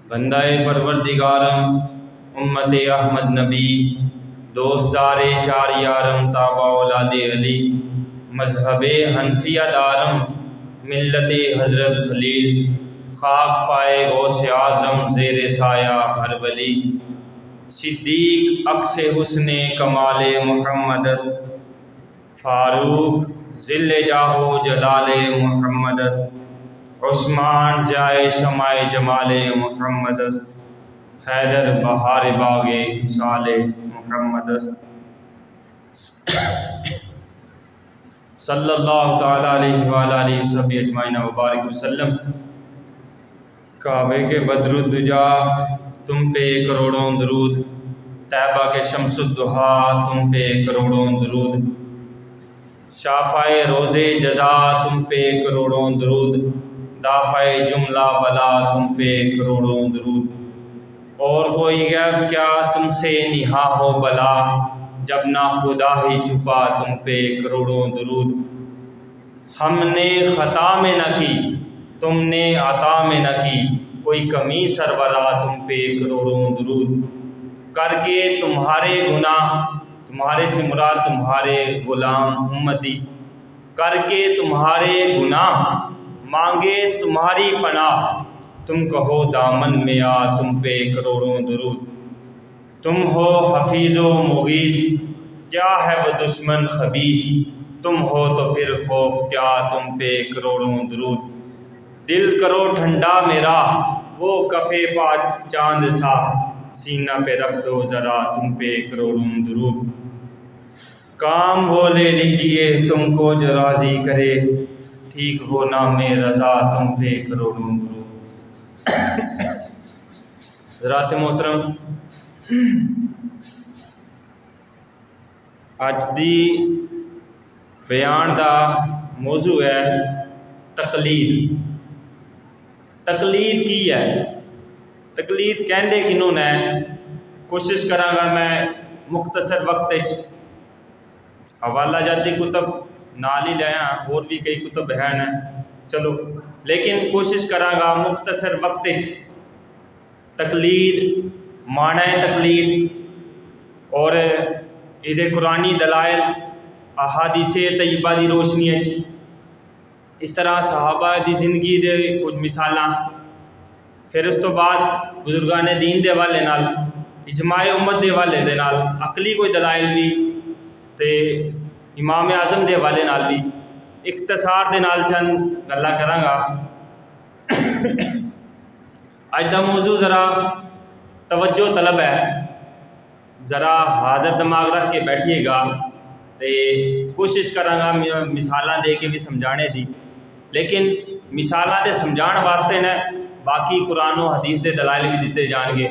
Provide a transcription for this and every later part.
बंदाए परवरदिगारम उम्मत अहमद नबी दोस्तदार चार यारम ताबा औलाद अली मजहब हनफिया दारम मिल्लत हज़रत खलील खाक पाए गौसे आज़म ज़ेर साया हर वली सिद्दीक अक्स हुस्ने कमाल मुहम्मद फ़ारूक ज़िल्ले जाहो जलाल मुहम्मद उस्मान जाए शमाए जमाल मुहम्मद हैदर बहार बागे हिसाल मुहम्मद सल्लल्लाहु ताला अलैहि व आलिहि अजमाइन व बारिक वसल्लम। काबे के बद्रुद्दुजा तुम पे करोड़ों दरूद, तैबा के शम्सुद्दुहा तुम पे करोड़ों दरूद, शाफ़ाए रोज़े जज़ा तुम पे करोड़ों दरूद, दाफ़ाए जुमला बला तुम पे करोड़ों दरूद। और कोई गैब क्या तुमसे निहा हो बला, जब ना खुदा ही छुपा तुम पे करोड़ों दरूद। हमने ख़ता में न की तुमने अता में न की, कोई कमी सरवरा तुम पे करोड़ों दरूद। करके तुम्हारे गुनाह, तुम्हारे से मुराद तुम्हारे गुलाम उम्मती, करके तुम्हारे गुनाह मांगे तुम्हारी पनाह, तुम कहो दामन में आ तुम पे करोड़ों दरूद। तुम हो हफीज़ो मुगीस, क्या है वो दुश्मन खबीस, तुम हो तो फिर खौफ क्या तुम पे करोड़ों दरूद। दिल करो ठंडा मेरा वो कफ़े पा चांद सा, सीना पे रख दो ज़रा तुम पे करोड़ों दरूद। काम वो ले लीजिए तुमको जो राज़ी करे, ठीक हो नाम रज़ा तुम पे करोड़ों दरूद। ज़रात मोहतरम, अज दी बयान दा मौजू है तकलीद। तकलीद की है, तकलीद कहते किनू ने, कोशिश करांगा मैं मुख्तसर वक्त हवाला जाती कुतब नाल ही लिया, और भी कई कुतब हैं चलो, लेकिन कोशिश करांगा मुख्तसर वक्त तकलीद माना है तकलीद और इहदे कुरानी दलाइल अहादीसे तय्यबा दी रोशनी इस तरह सहाबा दी जिंदगी दे कुछ मिसालां, फिर उस तो बाद बुजुर्गान दीन दे हवाले नाल, इजमाए उम्मत दे हवाले दे नाल, अकली कोई दलाइल भी ते इमाम आज़म दे हवाले नाल भी इख्तसार दे नाल चंद गल्लां करांगा। अज दा मौजू ज़रा तवज्जो तलब है, ज़रा हाज़र दिमाग रख के बैठिएगा, तो कोशिश करांगा मिसालां दे के भी समझाने दी, लेकिन मिसालां दे समझाने वास्ते ने बाकी कुरान और हदीस के दलाइल भी दिते जाएंगे,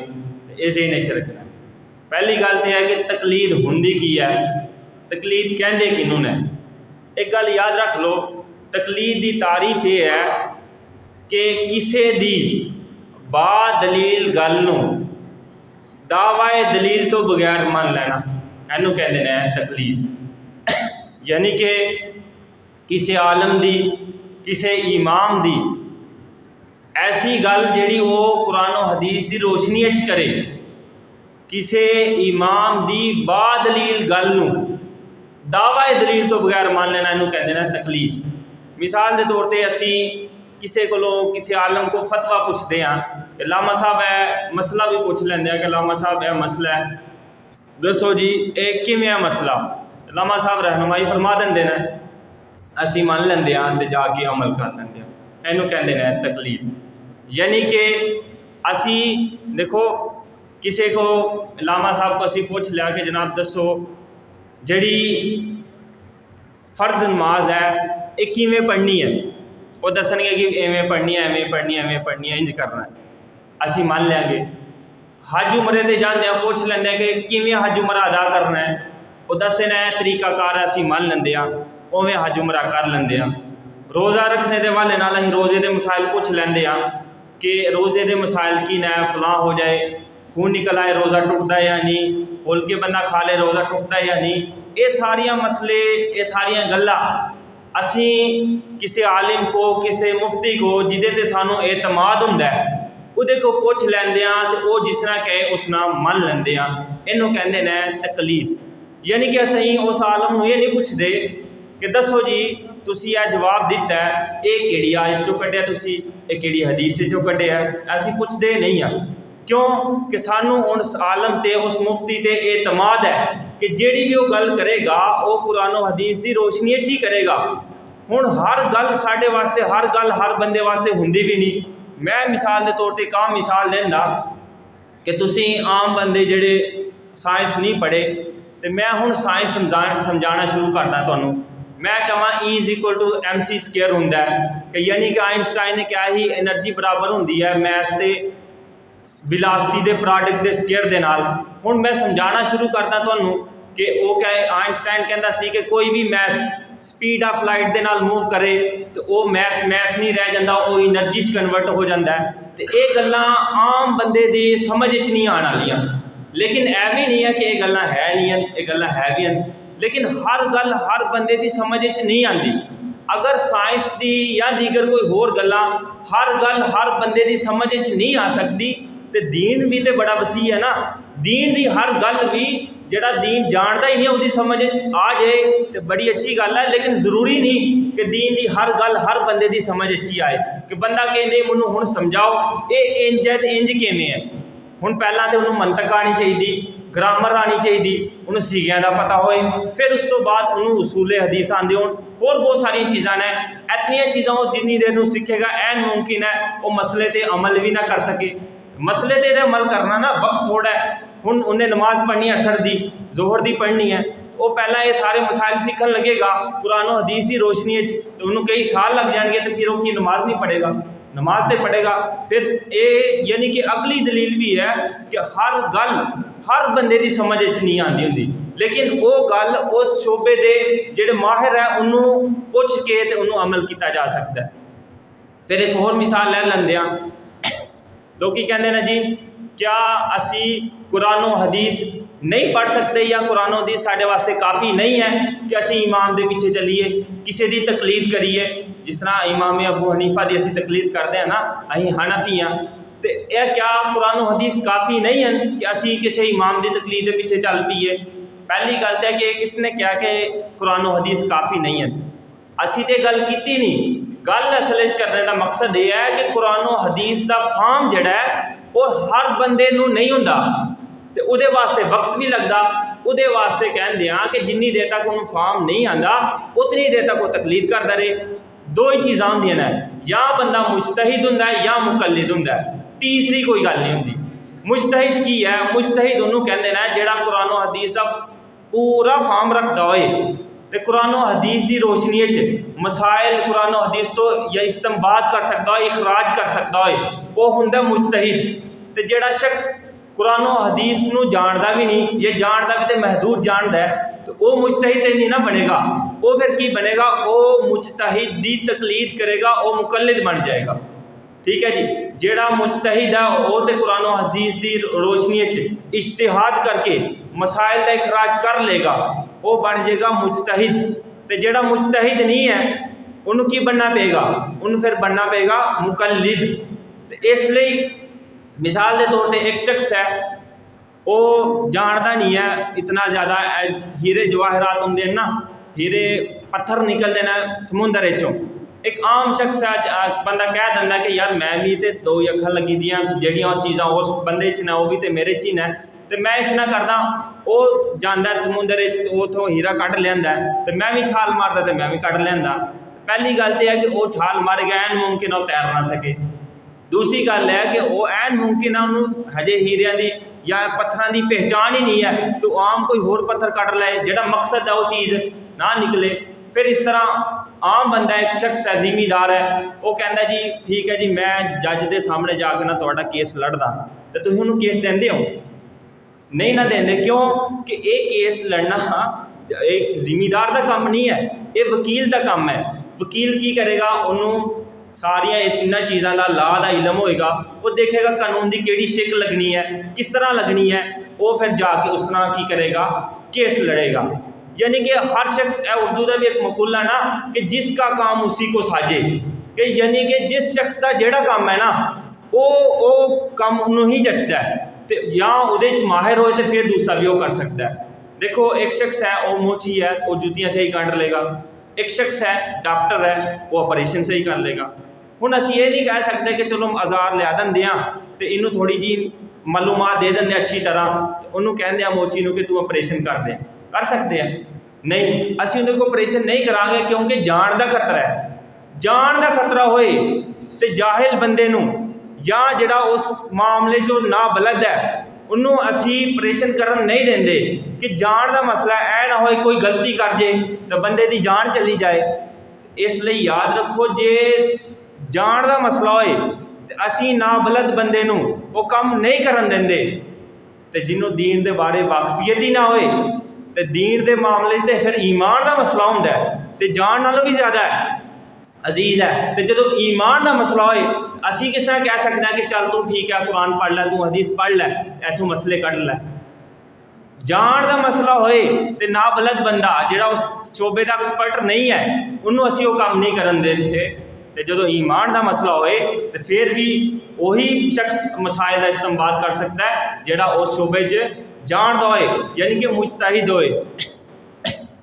इस नेच रखना। पहली गल तो है कि तकलीद हुंदी की है, तकलीद कहते किनू ने। एक गल याद रख लो, तकलीद की तारीफ ये है कि किसी दी बा दलील गल नूं दावाए दलील तो बगैर मान लेना, इनू कहते हैं तकलीद। यानी कि किसी आलम दी, किसी इमाम दी ऐसी गल जिहड़ी वो कुरान और हदीस की रोशनी करे, किसी इमाम दी बा दलील गल नूं दावाए दलील तो बगैर मान लेना, इनू कहते हैं तकलीद। मिसाल के तौर पर असी किसी को किसी आलम को फतवा पूछते हैं, लामा साहब है मसला भी पूछ लेंगे कि लामा साहब यह मसला है दसो जी एक किवें है मसला, लामा साहब रहनुमाई फरमा देंगे ने, असी मान लेंगे तो जाके अमल कर लेंगे, इनू कहते हैं तकलीद। यानी कि असी देखो किसी को लामा साहब को असी पूछ लिया कि जनाब दसो जड़ी फ़र्ज नमाज है एक किवें पढ़नी है, वो दसणगे कि एवें पढ़नी है एवें पढ़नी है एवें पढ़नी है, इंज करना है, असी मान लेंगे। हज उमरे ते जाते पूछ लेंगे कि किवें हज उमरा अदा करना है, वो दसना है तरीकाकार असी मान लेंगे, उवें हज उमरा कर लेंगे। रोज़ा रखने के हवाले नाल असीं रोज़े के मसाइल पूछ लेंगे कि रोज़े के मसाइल की न फलां हो जाए, खून निकल आए रोज़ा टुटता है या नहीं, बोल के बंदा खा ले रोज़ा टुटता है या नहीं, ये सारिया मसले ये सारिया गल्लां ਅਸੀਂ ਕਿਸੇ ਆਲਿਮ ਕੋ, ਕਿਸੇ ਮੁਫਤੀ ਕੋ ਜਿਹਦੇ ਤੇ ਸਾਨੂੰ ਇਤਮਾਦ ਹੁੰਦਾ ਉਹਦੇ ਕੋ ਪੁੱਛ ਲੈਂਦੇ ਆ ਤੇ ਉਹ ਜਿਸ ਤਰ੍ਹਾਂ ਕਹੇ ਉਸ ਨਾਲ ਮੰਨ ਲੈਂਦੇ ਆ। ਇਹਨੂੰ ਕਹਿੰਦੇ ਨੇ ਤਕਲੀਦ। ਯਾਨੀ ਕਿ ਅਸੀਂ ਉਸ ਆਲਮ ਨੂੰ ਇਹ ਨਹੀਂ ਪੁੱਛਦੇ ਕਿ ਦੱਸੋ ਜੀ ਤੁਸੀਂ ਇਹ ਜਵਾਬ ਦਿੱਤਾ ਇਹ ਕਿਹੜੀ ਆਇਤ ਚੋਂ ਕੱਢਿਆ, ਤੁਸੀਂ ਇਹ ਕਿਹੜੀ ਹਦੀਸ ਚੋਂ ਕੱਢਿਆ, ਅਸੀਂ ਪੁੱਛਦੇ ਨਹੀਂ ਆ। ਕਿਉਂ ਕਿ ਸਾਨੂੰ ਉਸ ਆਲਮ ਤੇ, ਉਸ ਮੁਫਤੀ ਤੇ ਇਤਮਾਦ ਹੈ ਕਿ ਜਿਹੜੀ ਵੀ ਉਹ ਗੱਲ ਕਰੇਗਾ ਉਹ ਕੁਰਾਨ ਓ ਹਦੀਸ ਦੀ ਰੋਸ਼ਨੀ 'ਚ ਹੀ ਕਰੇਗਾ। ਹੁਣ ਹਰ ਗੱਲ ਸਾਡੇ ਵਾਸਤੇ, ਹਰ ਗੱਲ ਹਰ ਬੰਦੇ ਵਾਸਤੇ ਹੁੰਦੀ ਵੀ ਨਹੀਂ। ਮੈਂ ਮਿਸਾਲ ਦੇ ਤੌਰ ਤੇ ਇੱਕ ਆਮ ਮਿਸਾਲ ਦਿੰਦਾ ਕਿ ਤੁਸੀਂ ਆਮ ਬੰਦੇ ਜਿਹੜੇ ਸਾਇੰਸ ਨਹੀਂ ਪੜ੍ਹੇ ਤੇ ਮੈਂ ਹੁਣ ਸਾਇੰਸ ਸਮਝਾਉਣਾ ਸ਼ੁਰੂ ਕਰਦਾ ਤੁਹਾਨੂੰ। ਮੈਂ ਕਹਾਂ E = mc² ਹੁੰਦਾ ਕਿ ਯਾਨੀ ਕਿ ਆਇਨਸਟਾਈਨ ਨੇ ਕਿਹਾ ਹੀ એનર્ਜੀ ਬਰਾਬਰ ਹੁੰਦੀ ਹੈ ਮੈਥ ਤੇ ਵੈਲੋਸਿਟੀ ਦੇ ਪ੍ਰੋਡਕਟ ਦੇ ਸਕੁਅਰ ਦੇ ਨਾਲ। ਹੁਣ ਮੈਂ ਸਮਝਾਉਣਾ ਸ਼ੁਰੂ ਕਰਦਾ ਤੁਹਾਨੂੰ ਕਿ ਉਹ ਕਹੇ, ਆਇਨਸਟਾਈਨ ਕਹਿੰਦਾ ਸੀ ਕਿ ਕੋਈ ਵੀ ਮੈਸ ਸਪੀਡ ਆਫ ਲਾਈਟ ਦੇ ਨਾਲ ਮੂਵ ਕਰੇ ਤੇ ਉਹ ਮੈਸ ਨਹੀਂ ਰਹਿ ਜਾਂਦਾ, ਉਹ એનર્ਜੀ 'ਚ ਕਨਵਰਟ ਹੋ ਜਾਂਦਾ। ਤੇ ਇਹ ਗੱਲਾਂ ਆਮ ਬੰਦੇ ਦੀ ਸਮਝ 'ਚ ਨਹੀਂ ਆਉਣ ਵਾਲੀਆਂ। ਲੇਕਿਨ ਇਹ ਵੀ ਨਹੀਂ ਹੈ ਕਿ ਇਹ ਗੱਲਾਂ ਹੈ ਨਹੀਂ ਹਨ, ਇਹ ਗੱਲਾਂ ਹੈ ਵੀ ਹਨ। ਲੇਕਿਨ ਹਰ ਗੱਲ ਹਰ ਬੰਦੇ ਦੀ ਸਮਝ 'ਚ ਨਹੀਂ ਆਉਂਦੀ। ਅਗਰ ਸਾਇੰਸ ਦੀ ਜਾਂ ਦੀਗਰ ਕੋਈ ਹੋਰ ਗੱਲਾਂ ਹਰ ਗੱਲ ਹਰ ਬੰਦੇ ਦੀ ਸਮਝ 'ਚ ਨਹੀਂ ਆ ਸਕਦੀ ਤੇ ਦੀਨ ਵੀ ਤੇ ਬੜਾ ਵਸੀ ਹੈ ਨਾ। ਦੀਨ ਦੀ ਹਰ ਗੱਲ ਵੀ ਜਿਹੜਾ ਦੀਨ ਜਾਣਦਾ ਹੀ ਨਹੀਂ ਉਹਦੀ ਸਮਝ 'ਚ ਆ ਜਾਏ ਤੇ ਬੜੀ ਅੱਛੀ ਗੱਲ ਹੈ। ਲੇਕਿਨ ਜ਼ਰੂਰੀ ਨਹੀਂ ਕਿ ਦੀਨ ਦੀ ਹਰ ਗੱਲ ਹਰ ਬੰਦੇ ਦੀ ਸਮਝ 'ਚ ਹੀ ਆਏ ਕਿ ਬੰਦਾ ਕਹਿੰਦੇ ਮੈਨੂੰ ਹੁਣ ਸਮਝਾਓ ਇਹ ਇੰਜ ਹੈ ਤੇ ਇੰਜ ਕਿਵੇਂ ਹੈ। ਹੁਣ ਪਹਿਲਾਂ ਤਾਂ ਉਹਨੂੰ ਮੰਤਕ ਆਉਣੀ ਚਾਹੀਦੀ, ਗ੍ਰਾਮਰ ਆਉਣੀ ਚਾਹੀਦੀ, ਉਹਨੂੰ ਸੀਗਿਆਂ ਦਾ ਪਤਾ ਹੋਏ, ਫਿਰ ਉਸ ਤੋਂ ਬਾਅਦ ਉਹਨੂੰ ਉਸੂਲੇ ਹਦੀਸ ਆਉਂਦੇ ਹੋਣ, ਹੋਰ ਬਹੁਤ ਸਾਰੀਆਂ ਚੀਜ਼ਾਂ ਨੇ। ਇਤਨੀਆਂ ਚੀਜ਼ਾਂ ਉਹ ਜਿੰਨੀ ਦੇਰ ਨੂੰ ਸਿੱਖੇਗਾ ਐਨ ਮੁਮਕਿਨ ਹੈ ਉਹ ਮਸਲੇ ਤੇ ਅਮਲ ਵੀ ਨਾ ਕਰ ਸਕੇ। ਮਸਲੇ ਤੇ ਅਮਲ ਕਰਨਾ ਨਾ ਵਕਤ ਥੋੜਾ ਹੈ। ਹੁਣ ਉਹਨੇ ਨਮਾਜ਼ ਪੜ੍ਹਨੀ ਅਸਰ ਦੀ, ਜ਼ੋਹਰ ਦੀ ਪੜ੍ਹਨੀ ਹੈ, ਉਹ ਪਹਿਲਾਂ ਇਹ ਸਾਰੇ ਮਸਾਇਲ ਸਿੱਖਣ ਲੱਗੇਗਾ ਕੁਰਾਨ ਓ ਹਦੀਸ ਦੀ ਰੋਸ਼ਨੀ 'ਚ ਤੇ ਉਹਨੂੰ ਕਈ ਸਾਲ ਲੱਗ ਜਾਣਗੇ ਤੇ ਫਿਰ ਉਹ ਕੀ ਨਮਾਜ਼ ਨਹੀਂ ਪੜ੍ਹੇਗਾ, ਨਮਾਜ਼ ਤੇ ਪੜ੍ਹੇਗਾ। ਫਿਰ ਇਹ ਯਾਨੀ ਕਿ ਅਗਲੀ ਦਲੀਲ ਵੀ ਹੈ ਕਿ ਹਰ ਗੱਲ ਹਰ ਬੰਦੇ ਦੀ ਸਮਝ 'ਚ ਨਹੀਂ ਆਉਂਦੀ ਹੁੰਦੀ। ਲੇਕਿਨ ਉਹ ਗੱਲ ਉਸ ਸ਼ੋਬੇ ਦੇ ਜਿਹੜੇ ਮਾਹਿਰ ਹੈ ਉਹਨੂੰ ਪੁੱਛ ਕੇ ਤੇ ਉਹਨੂੰ ਅਮਲ ਕੀਤਾ ਜਾ ਸਕਦਾ ਹੈ। ਫਿਰ ਇੱਕ ਹੋਰ ਮਿਸਾਲ ਲੈ ਲੈਂਦੇ ਹਾਂ। ਲੋਕੀ ਕਹਿੰਦੇ ਨੇ ਜੀ ਕਿਆ ਅਸੀਂ ਕੁਰਾਨ ਓ ਹਦੀਸ ਨਹੀਂ ਪੜ੍ਹ ਸਕਦੇ ਜਾਂ ਕੁਰਾਨ ਓ ਹਦੀਸ ਸਾਡੇ ਵਾਸਤੇ ਕਾਫੀ ਨਹੀਂ ਹੈ ਕਿ ਅਸੀਂ ਇਮਾਮ ਦੇ ਪਿੱਛੇ ਚੱਲੀਏ, ਕਿਸੇ ਦੀ ਤਕਲੀਦ ਕਰੀਏ। ਜਿਸ ਤਰ੍ਹਾਂ ਇਮਾਮ ਅਬੂ ਹਨੀਫਾ ਦੀ ਅਸੀਂ ਤਕਲੀਦ ਕਰਦੇ ਹਾਂ ਨਾ, ਅਸੀਂ ਹਨਫੀ ਹਾਂ, ਤੇ ਇਹ ਕਿਆ ਕੁਰਾਨ ਓ ਹਦੀਸ ਕਾਫੀ ਨਹੀਂ ਹਨ ਕਿ ਅਸੀਂ ਕਿਸੇ ਇਮਾਮ ਦੀ ਤਕਲੀਦ ਦੇ ਪਿੱਛੇ ਚੱਲ ਪਈਏ। ਪਹਿਲੀ ਗੱਲ ਤਾਂ ਹੈ ਕਿ ਕਿਸ ਨੇ ਕਿਹਾ ਕਿ ਕੁਰਾਨ ਓ ਹਦੀਸ ਕਾਫੀ ਨਹੀਂ ਹਨ। ਅਸੀਂ ਤੇ ਗੱਲ ਕੀਤੀ ਨਹੀਂ। ਗੱਲ ਅਸਲ 'ਚ ਕਰਨ ਦਾ ਮਕਸਦ ਇਹ ਹੈ ਕਿ ਕੁਰਾਨ ਓ ਹਦੀਸ ਦਾ ਫਾਹਮ ਜਿਹੜਾ ਹੈ ਉਹ ਹਰ ਬੰਦੇ ਨੂੰ ਨਹੀਂ ਹੁੰਦਾ ਤੇ ਉਹਦੇ ਵਾਸਤੇ ਵਕਤ ਵੀ ਲੱਗਦਾ। ਉਹਦੇ ਵਾਸਤੇ ਕਹਿੰਦੇ ਆ ਕਿ ਜਿੰਨੀ ਦੇਰ ਤੱਕ ਉਹਨੂੰ ਫਾਹਮ ਨਹੀਂ ਆਉਂਦਾ ਉਤਨੀ ਦੇਰ ਤੱਕ ਉਹ ਤਕਲੀਦ ਕਰਦਾ ਰਹੇ। ਦੋ ਹੀ ਚੀਜ਼ਾਂ ਹੁੰਦੀਆਂ ਨੇ, ਜਾਂ ਬੰਦਾ ਮੁਜਤਹਿਦ ਹੁੰਦਾ ਹੈ ਜਾਂ ਮੁਕੱਲਿਦ ਹੁੰਦਾ ਹੈ, ਤੀਸਰੀ ਕੋਈ ਗੱਲ ਨਹੀਂ ਹੁੰਦੀ। ਮੁਜਤਹਿਦ ਕੀ ਹੈ? ਮੁਜਤਹਿਦ ਉਹਨੂੰ ਕਹਿੰਦੇ ਨੇ ਜਿਹੜਾ ਕੁਰਾਨ ਓ ਹਦੀਸ ਦਾ ਪੂਰਾ ਫਾਹਮ ਰੱਖਦਾ ਹੋਏ ਤੇ ਕੁਰਾਨ ਓ ਹਦੀਸ ਦੀ ਰੋਸ਼ਨੀ 'ਚ ਮਸਾਇਲ ਕੁਰਾਨ ਓ ਹਦੀਸ ਤੋਂ ਜਾਂ ਇਸਤੰਬਾਤ ਕਰ ਸਕਦਾ ਹੋਏ, ਇਖਰਾਜ ਕਰ ਸਕਦਾ ਹੋਏ, ਉਹ ਹੁੰਦਾ ਮੁਜਤਹਿਦ। ਤੇ ਜਿਹੜਾ ਸ਼ਖਸ ਕੁਰਾਨ ਓ ਹਦੀਸ ਨੂੰ ਜਾਣਦਾ ਵੀ ਨਹੀਂ, ਇਹ ਜਾਣਦਾ ਵੀ ਤੇ ਮਹਦੂਦ ਜਾਣਦਾ ਹੈ, ਤੇ ਉਹ ਮੁਜਤਹਿਦ ਨਹੀਂ ਨਾ ਬਣੇਗਾ। ਉਹ ਫਿਰ ਕੀ ਬਣੇਗਾ? ਉਹ ਮੁਜਤਹਿਦ ਦੀ ਤਕਲੀਦ ਕਰੇਗਾ, ਉਹ ਮੁਕੱਲਿਦ ਬਣ ਜਾਏਗਾ। ਠੀਕ ਹੈ ਜੀ। ਜਿਹੜਾ ਮੁਜਤਹਿਦ ਹੈ ਉਹ ਤੇ ਕੁਰਾਨ ਓ ਹਦੀਸ ਦੀ ਰੋਸ਼ਨੀ 'ਚ ਇਜਤਿਹਾਦ ਕਰਕੇ ਮਸਾਇਲ ਦਾ ਇਖਰਾਜ ਕਰ ਲੇਗਾ, ਉਹ ਬਣ ਜਾਏਗਾ ਮੁਜਤਹਿਦ। ਤੇ ਜਿਹੜਾ ਮੁਜਤਹਿਦ ਨਹੀਂ ਹੈ ਉਹਨੂੰ ਕੀ ਬਣਨਾ ਪਏਗਾ? ਉਹਨੂੰ ਫਿਰ ਬਣਨਾ ਪਏਗਾ ਮੁਕੱਲਿਦ। ਤੇ ਇਸ ਲਈ ਮਿਸਾਲ ਦੇ ਤੌਰ ਤੇ ਇੱਕ ਸ਼ਖਸ ਹੈ ਉਹ ਜਾਣਦਾ ਨਹੀਂ ਹੈ ਇਤਨਾ ਜ਼ਿਆਦਾ, ਹੀਰੇ ਜਵਾਹਰਾਤ ਹੁੰਦੇ ਨੇ ਨਾ, ਹੀਰੇ ਪੱਥਰ ਨਿਕਲਦੇ ਨੇ ਸਮੁੰਦਰ 'ਚੋਂ। ਇੱਕ ਆਮ ਸ਼ਖਸ ਹੈ, ਬੰਦਾ ਕਹਿ ਦਿੰਦਾ ਕਿ ਯਾਰ ਮੈਂ ਵੀ ਤੇ ਦੋ ਹੀ ਅੱਖਾਂ ਲੱਗੀ ਦੀਆਂ, ਜਿਹੜੀਆਂ ਉਹ ਚੀਜ਼ਾਂ ਉਸ ਬੰਦੇ 'ਚ ਨੇ ਉਹ ਵੀ ਤੇ ਮੇਰੇ 'ਚ ਹੀ ਨੇ, ਤੇ ਮੈਂ ਇਸ ਨਾਲ ਕਰਦਾ। ਉਹ ਜਾਂਦਾ ਸਮੁੰਦਰ 'ਚ ਤੇ ਉੱਥੋਂ ਹੀਰਾ ਕੱਢ ਲਿਆਂਦਾ ਤੇ ਮੈਂ ਵੀ ਛਾਲ ਮਾਰਦਾ ਤੇ ਮੈਂ ਵੀ ਕੱਢ ਲਿਆਂਦਾ। ਪਹਿਲੀ ਗੱਲ ਤਾਂ ਹੈ ਕਿ ਉਹ ਛਾਲ ਮਾਰ ਗਿਆ, ਐਨ ਮੁਮਕਿਨ ਉਹ ਤੈਰ ਨਾ ਸਕੇ। ਦੂਸਰੀ ਗੱਲ ਹੈ ਕਿ ਉਹ ਐਨ ਮੁਮਕਿਨ ਹੈ ਉਹਨੂੰ ਹਜੇ ਹੀਰਿਆਂ ਦੀ ਜਾਂ ਪੱਥਰਾਂ ਦੀ ਪਹਿਚਾਣ ਹੀ ਨਹੀਂ ਹੈ, ਤੇ ਆਮ ਕੋਈ ਹੋਰ ਪੱਥਰ ਕੱਢ ਲਏ, ਜਿਹੜਾ ਮਕਸਦ ਹੈ ਉਹ ਚੀਜ਼ ਨਾ ਨਿਕਲੇ। ਫਿਰ ਇਸ ਤਰ੍ਹਾਂ ਆਮ ਬੰਦਾ ਇੱਕ ਸ਼ਖਸ ਹੈ, ਜ਼ਿਮੀਦਾਰ ਹੈ, ਉਹ ਕਹਿੰਦਾ ਜੀ ਠੀਕ ਹੈ ਜੀ ਮੈਂ ਜੱਜ ਦੇ ਸਾਹਮਣੇ ਜਾ ਕੇ ਨਾ ਤੁਹਾਡਾ ਕੇਸ ਲੜਦਾ, ਤੇ ਤੁਸੀਂ ਉਹਨੂੰ ਕੇਸ ਦਿੰਦੇ ਹੋ? ਨਹੀਂ ਨਾ ਦਿੰਦੇ। ਕਿਉਂ? ਕਿ ਇਹ ਕੇਸ ਲੜਨਾ ਇੱਕ ਜ਼ਿਮੀਦਾਰ ਦਾ ਕੰਮ ਨਹੀਂ ਹੈ, ਇਹ ਵਕੀਲ ਦਾ ਕੰਮ ਹੈ। ਵਕੀਲ ਕੀ ਕਰੇਗਾ? ਉਹਨੂੰ ਸਾਰੀਆਂ ਇਹਨਾਂ ਚੀਜ਼ਾਂ ਦਾ ਲਾਅ ਦਾ ਇਲਮ ਹੋਏਗਾ, ਉਹ ਦੇਖੇਗਾ ਕਾਨੂੰਨ ਦੀ ਕਿਹੜੀ ਸ਼ਿਕ ਲੱਗਣੀ ਹੈ, ਕਿਸ ਤਰ੍ਹਾਂ ਲੱਗਣੀ ਹੈ, ਉਹ ਫਿਰ ਜਾ ਕੇ ਉਸ ਤਰ੍ਹਾਂ ਕੀ ਕਰੇਗਾ? ਕੇਸ ਲੜੇਗਾ। यानी कि हर शख्स उर्दू का भी एक मकुला ना कि जिसका काम उसी को साजे, कि यानी कि जिस शख्स का जोड़ा काम है ना वो काम उन्होंने ही जचता है, तो या उहदे च माहिर हो तो फिर दूसरा भी वो कर सकता है। देखो एक शख्स है वो मोची है, वो जुतियाँ सही काट लेगा, एक शख्स है डॉक्टर है, वो ऑपरेशन सही कर लेगा। हुण असीं ये नहीं कह सकते कि चलो औजार लिया देंदे आ तो इनू थोड़ी जी मालूमात दे देंगे अच्छी तरह, उन्होंने कहते मोची नूं कि तू ऑपरेशन कर दे, कर सकते हैं? नहीं, असीं उहदे कोल ऑपरेशन नहीं करांगे क्योंकि जान का खतरा है। जान का खतरा होए तो जाहिल बंदे नूं या जिहड़ा उस मामले चो ना बलद है उन्होंने असी ऑपरेशन करन नहीं देंगे कि जान का मसला ऐ ना हो कोई गलती कर जे तो बंदे की जान चली जाए। इसलिए याद रखो जे जान का मसला होए तो असी नाबलद बंदे नूं वो काम नहीं करन देंगे, तो जिन्हों दीन के बारे वाकफियत ही ना होए तो दीन के मामले तो फिर ईमान का मसला होंदा है तो जान नालों भी ज़्यादा है अजीज़ है। तो जो ईमान का मसला होए असी किस तरह कह सकते हैं कि चल तू ठीक है कुरान पढ़ लै, तू हदीस पढ़ लै, इथों मसले कढ़ लै। जान का मसला होए तो नाबलद बंदा जिहड़ा उस शोबे का एक्सपर्ट नहीं है उन्होंने असी वो काम नहीं करन देंगे। तो जो ईमान का मसला होए तो फिर भी वही शख्स मसाइल का इस्तेमाल कर सकता है जिहड़ा उस शोबे च जानदा होए, यानी कि मुजतहिद होए।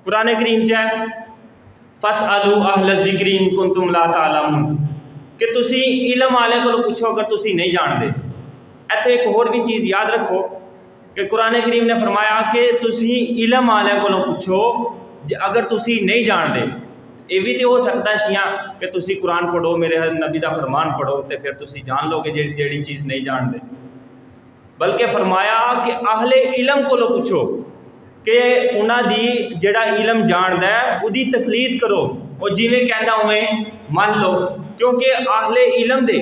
कुरान करीम च है फसअलू अहल ज़िक्रि इन कुंतुम ला तालमून कि तुसी इलम वाले को पूछो अगर तुसी नहीं जानते। इत्थे एक होर भी चीज़ याद रखो कि कुरान करीम ने फरमाया कि तुसी इलम वाले को पूछो अगर तुसी नहीं जानते। ये भी तो हो सकता है कि तुसी कुरान पढ़ो, मेरे नबी का फरमान पढ़ो तो फिर तुसी जान लोगे जिहड़ी चीज़ नहीं जानते। बल्कि फरमाया कि अहले इलम को पूछो कि उन्होंने जिहड़ा इलम जानदा है उहदी तकलीद करो, और जिवें कहंदा उवें मान लो, क्योंकि अहले इलम दे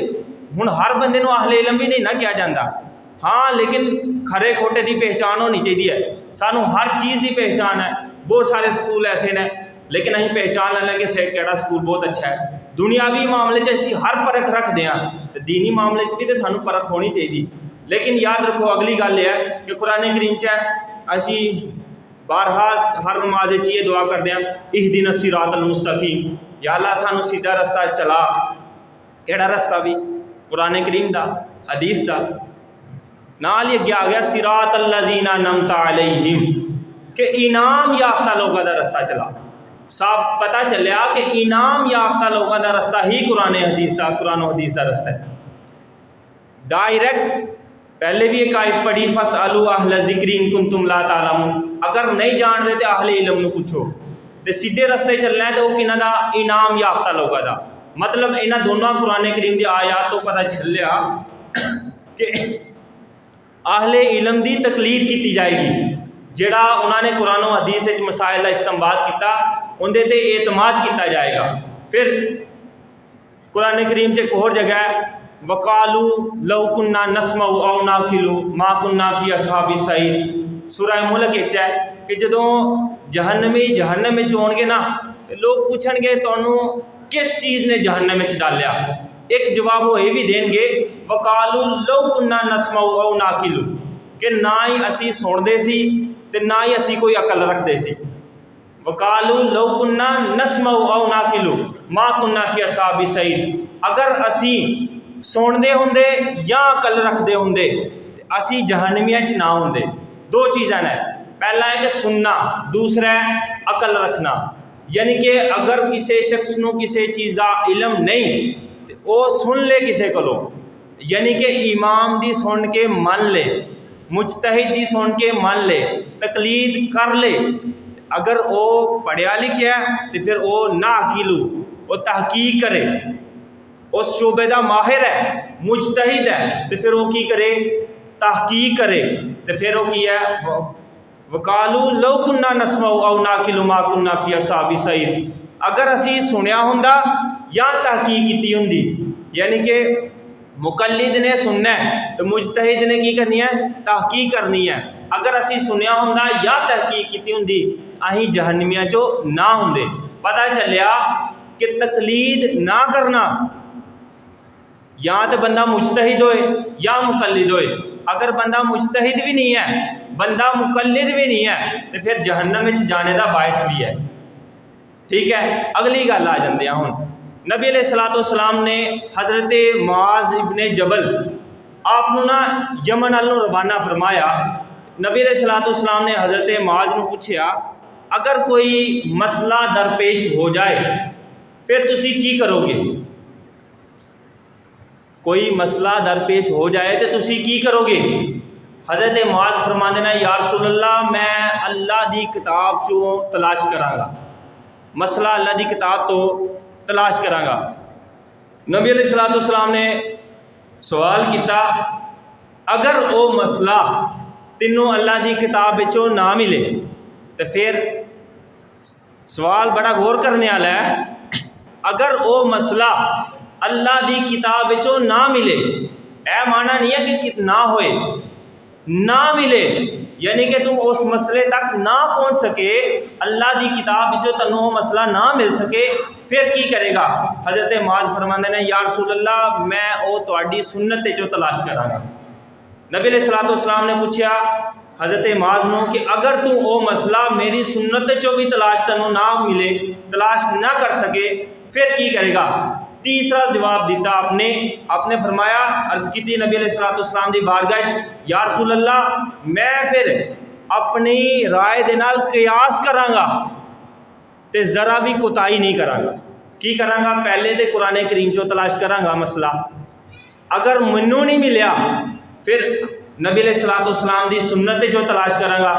हुण हर बंदे नूं अहले इलम भी नहीं ना कहा जाता। हाँ, लेकिन खरे खोटे की पहचान होनी चाहिए है। सानू हर चीज़ की पहचान है। बहुत सारे स्कूल ऐसे ने लेकिन असीं पहचान लें कि किहड़ा स्कूल बहुत अच्छा है। दुनियावी मामले असीं हर परख रखते हैं तो दीनी मामले भी तो सानू परख होनी चाहिए। लेकिन याद रखो अगली गल है कि कुरान करीम च असीं बारहा हर नमाज ये दुआ करते हैं इहदिन सिरातल मुस्तकीम, या अल्लाह सानू सीधा रस्ता चला। केड़ा रस्ता भी? कुरान करीम दा, हदीस दा। नाल ही अगे आ गया सिरातल लज़ीना अनअमता अलैहिम कि इनाम याफ्ता लोगों का रास्ता चला। सब पता चलिया कि इनाम याफ्ता लोगों का रास्ता ही कुरान हदीस का रास्ता है। डायरेक्ट पहले भी एक आयत पढ़ी फसअलू अहल ज़िक्रि इन कुंतुम ला तालमून, अगर नहीं जानते तो अहले इल्म नूं पूछो। तो सीधे रस्ते चलना है तो वो किन्हां दा? इनाम याफ्ता लोगों का। मतलब इन्हां दोनों कुरान करीम की आयात तो पता चलिया कि अहले इल्म की तकलीद की जाएगी। जिहड़ा उन्होंने कुरान हदीस मसाइल का इस्तेमाल किया उनके ते एतमाद किया जाएगा। फिर कुरान करीम च एक होर जगह है वकालू लौ कुन्ना नस्मऊ औ नाकिलू मा कुन्ना फी असहाबी सईर। सूरह मुल्क है कि जदों जहन्नम में होणगे ना तो लोग पूछणगे तुहानू किस चीज़ ने जहन्नम में डालिया। एक जवाब वो ये भी देंगे वकालू लौ कुन्ना नस्मऊ औ नाकिलू कि ना ही असी सुनते सी ते ना ही असी कोई अकल रखते सी। वकालू लौ कुन्ना नस्मऊ औ नाकिलू मा कुन्ना फी असहाबी सईर, अगर असी सुनते होंदे या अकल रखते होंदे असी जहन्नमियां च ना होंदे। दो चीज़ां ने, पहला है कि सुनना, दूसरा है अकल रखना। यानी कि अगर किसी शख्स को किसी चीज़ का इलम नहीं तो वह सुन ले किसी को, यानी कि इमाम दी सुन के मान ले, मुजतहिद दी सुन के मान ले, तकलीद कर ले। अगर वो पढ़िया लिखिया तो फिर वो ना अकीलू, वो तहकीक करे, उस शोबे का माहिर है, मुजतहिद है, तो फिर वो की करे? तहकीक करे। तो फिर वो की है वकालू लौ कुन्ना नस्मऊ औ नाकिलू मा कुन्ना फी असहाबी सईर, अगर असी सुनिया हुंदा या तहकीक की हुंदी। यानी कि मुकल्लिद ने सुनना है तो मुजतहिद ने की करनी है? तहकीक करनी है। अगर असी सुनिया हुंदा या तहकीक की हुंदी अहीं जहन्नमियां चो ना हुंदे। पता चलिया कि तकलीद ना करना या तो बंदा मुजतहिद होए या मुकल्लिद होए। अगर बंदा मुजतहिद भी नहीं है, बंदा मुकल्लिद भी नहीं है, तो फिर जहन्नम में जाने का बायस भी है। ठीक है, अगली गल आ जाते हैं। हुण नबी अलैहिस्सलाम ने हज़रत मुआज़ इब्ने जबल आपनू ना यमन वालों रवाना फरमाया। नबी अलैहिस्सलाम ने हज़रत मुआज़ नू पूछया, अगर कोई मसला दरपेश हो जाए फिर तुसी की करोगे? कोई मसला दरपेश हो जाए तो तुसी की करोगे? हज़रत मुआज़ फरमाते हैं, या रसूल अल्लाह, मैं अल्लाह दी किताब चो तलाश करांगा, मसला अल्लाह दी किताब तो तलाश करांगा। नबी अलैहिस्सलाम ने सवाल किया, अगर वो मसला तेनों अल्लाह दी किताब विचों ना मिले तो फिर सवाल बड़ा गौर करने वाला है। अगर वो मसला अल्लाह दी किताब विचों ना मिले, यह माना नहीं है कि ना होए, ना मिले यानी कि तू उस मसले तक ना पहुँच सके, अल्लाह दी किताब विचों तैनूं वो मसला ना मिल सके, फिर की करेगा? हज़रत मुआज़ फरमाते हैं, या रसूल अल्लाह, मैं वो तुहाडी सुन्नत चो तलाश करांगा। नबी अलैहिस्सलाम ने पूछा हज़रत मुआज़ नूं कि अगर तू वो मसला मेरी सुन्नत चो भी तलाश तैनूं ना मिले, तलाश ना कर सके, फिर की करेगा? तीसरा जवाब दिता आपने फरमाया, अर्ज़ की नबी अलैहिस्सलाम दी बारगाह, या रसूल अल्लाह, मैं फिर अपनी राय दे नाल कियास करांगा ते ज़रा भी कोताही नहीं करांगा। की करांगा? पहले तो कुरान करीम चो तलाश करांगा मसला, अगर मैनू नहीं मिलिया फिर नबी अलैहिस्सलाम दी सुन्नत जो तलाश करांगा,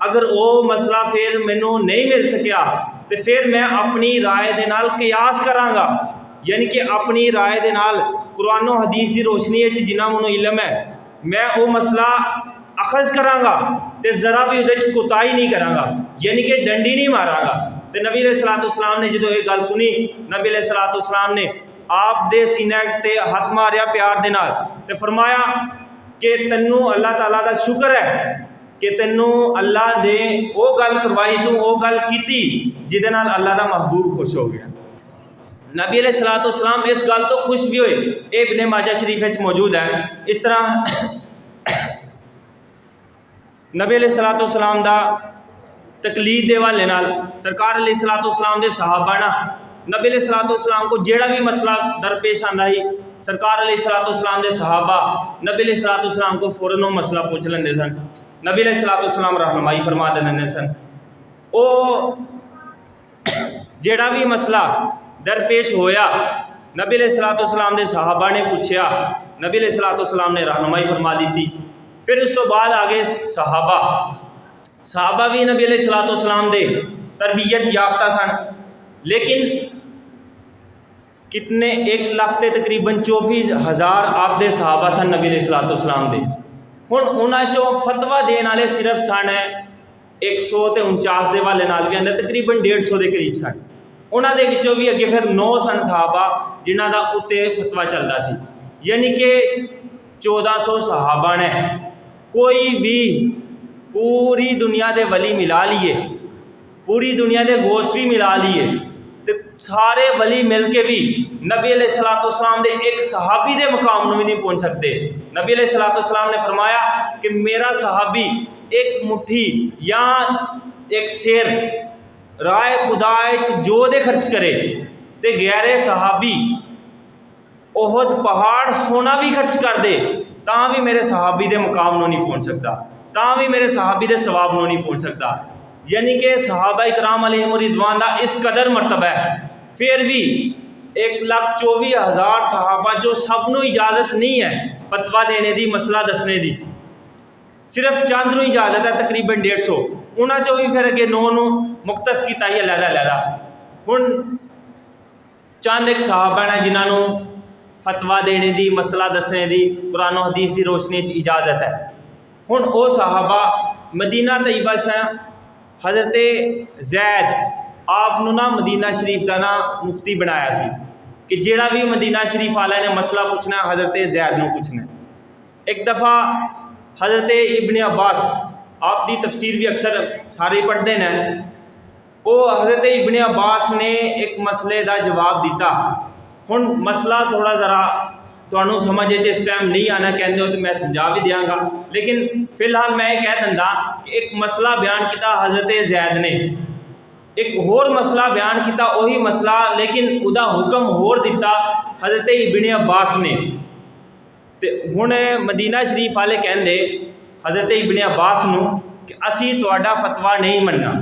अगर वो मसला फिर मैनू नहीं मिल सकिया तो फिर मैं अपनी राय दे नाल कियास करांगा, यानी कि अपनी राय दे नाल कुरान और हदीस की रोशनी जिन्ना मैनू इलम है, मैं वो मसला अखज़ करांगा तो ज़रा भी उहदे च कोताही नहीं करांगा, यानी कि डंडी नहीं मारांगा। तो नबी अलैहिस्सलाम ने जो ये गल सुनी, नबी अलैहिस्सलाम ने आप दे सीने ते हथ मारिया प्यार दे नाल ते फरमाया कि तैनू अल्लाह ताला का शुक्र है कि तैनू अल्लाह ने वो गल करवाई, तू वो गल की जिहदे नाल अल्लाह का महबूब खुश हो गया। नबी अलैहिस्सलाम इस गल तो खुश भी होए, ये इब्ने माजा शरीफ मौजूद है। इस तरह नबी अलैहिस्सलाम दा तकलीद के हवाले नाल सरकार अलैहिस्सलाम दे सहाबा ना नबी अलैहिस्सलाम को जेड़ा भी मसला दरपेश आंदा ही, सरकार अलैहिस्सलाम दे सहाबा नबी अलैहिस्सलाम को फ़ौरन वो मसला पूछ लेंदे सन। नबी अलैहिस्सलाम रहनुमाई फरमा देंदे सन। वो जेड़ा भी मसला दरपेश होया, नबी अलैहिस्सलाम दे सहाबा ने पूछया, नबी अलैहिस्सलाम ने रहनुमाई फरमा दी। फिर उस तो बाद आगे सहाबा भी नबी अलैहिस्सलाम दे तरबियत याफ्ता सन, लेकिन कितने 1 लाख ते तकरीबन 24,000 आप दे सहाबा सन नबी अलैहिस्सलाम दे। हुण उन्हां चों फतवा देने वाले सिर्फ सन 149 के हवाले नाल भी आंदा, तकरीबन 150 के करीब सन। उन्हां दे विचों भी अगे फिर 9 सन सहाबा जिन्हां दा उत्ते फतवा चलदा सी, यानी कि 1400 सहाबा ने कोई भी पूरी दुनिया के वली मिला लिए, पूरी दुनिया के गोश्त भी मिला लिए, तो सारे वली मिल के भी नबी अलैहिस्सलाम दे एक सहाबी के मुकाम में भी नहीं पहुँच सकते। नबी अलैहिस्सलाम ने फरमाया कि मेरा सहाबी एक मुट्ठी या एक शेर राय खुदा जो दे खर्च करे, तो गैरे सहाबी ओहद पहाड़ सोना भी खर्च कर दे, तां भी मेरे सहाबी के मुकाम में नहीं पहुँच सकता, तां भी मेरे सहाबी के सवाब में नहीं पहुँच सकता। यानी कि सहाबा इकराम अलैहिम रिदवान का इस कदर मरतबा है। फिर भी 1,24,000 सहाबा जो सबनों इजाज़त नहीं है फतवा देने की, मसला दसने की, सिर्फ चंद नूं इजाज़त है तकरीबन 150, उन्होंने चो भी फिर अगे 9 नूं मुख्तस किया ही लैला। हुण चंद एक सहाबा ने जिन्होंने फतवा देने की, मसला दसने की कुरान और हदीस की रोशनी इजाज़त है। हुण वो सहाबा मदीना तैयबा से हज़रत ज़ैद आपनू ना मदीना शरीफ का ना मुफ्ती बनाया सी कि जेड़ा भी मदीना शरीफ वाले ने मसला पूछना हज़रत ज़ैद नूं पूछना। एक दफ़ा हज़रत इब्ने अब्बास आप दी तफसीर भी अक्सर सारे पढ़ते हैं, वो हज़रत इब्ने अब्बास ने एक मसले का जवाब दिता। हुण मसला थोड़ा ज़रा ਤੁਹਾਨੂੰ समझ इस टाइम नहीं आना कहते हो तो मैं समझा भी देंगा, लेकिन फिलहाल मैं कह दिंदा कि एक मसला बयान किया हज़रत ज़ैद ने, एक होर मसला बयान किया वही मसला, लेकिन उदा हुक्म होर दिता हज़रत इब्ने अब्बास ने। तो हुण मदीना शरीफ वाले कहते हज़रत इब्ने अब्बास नूं कि असी तुहाडा फतवा नहीं मनना,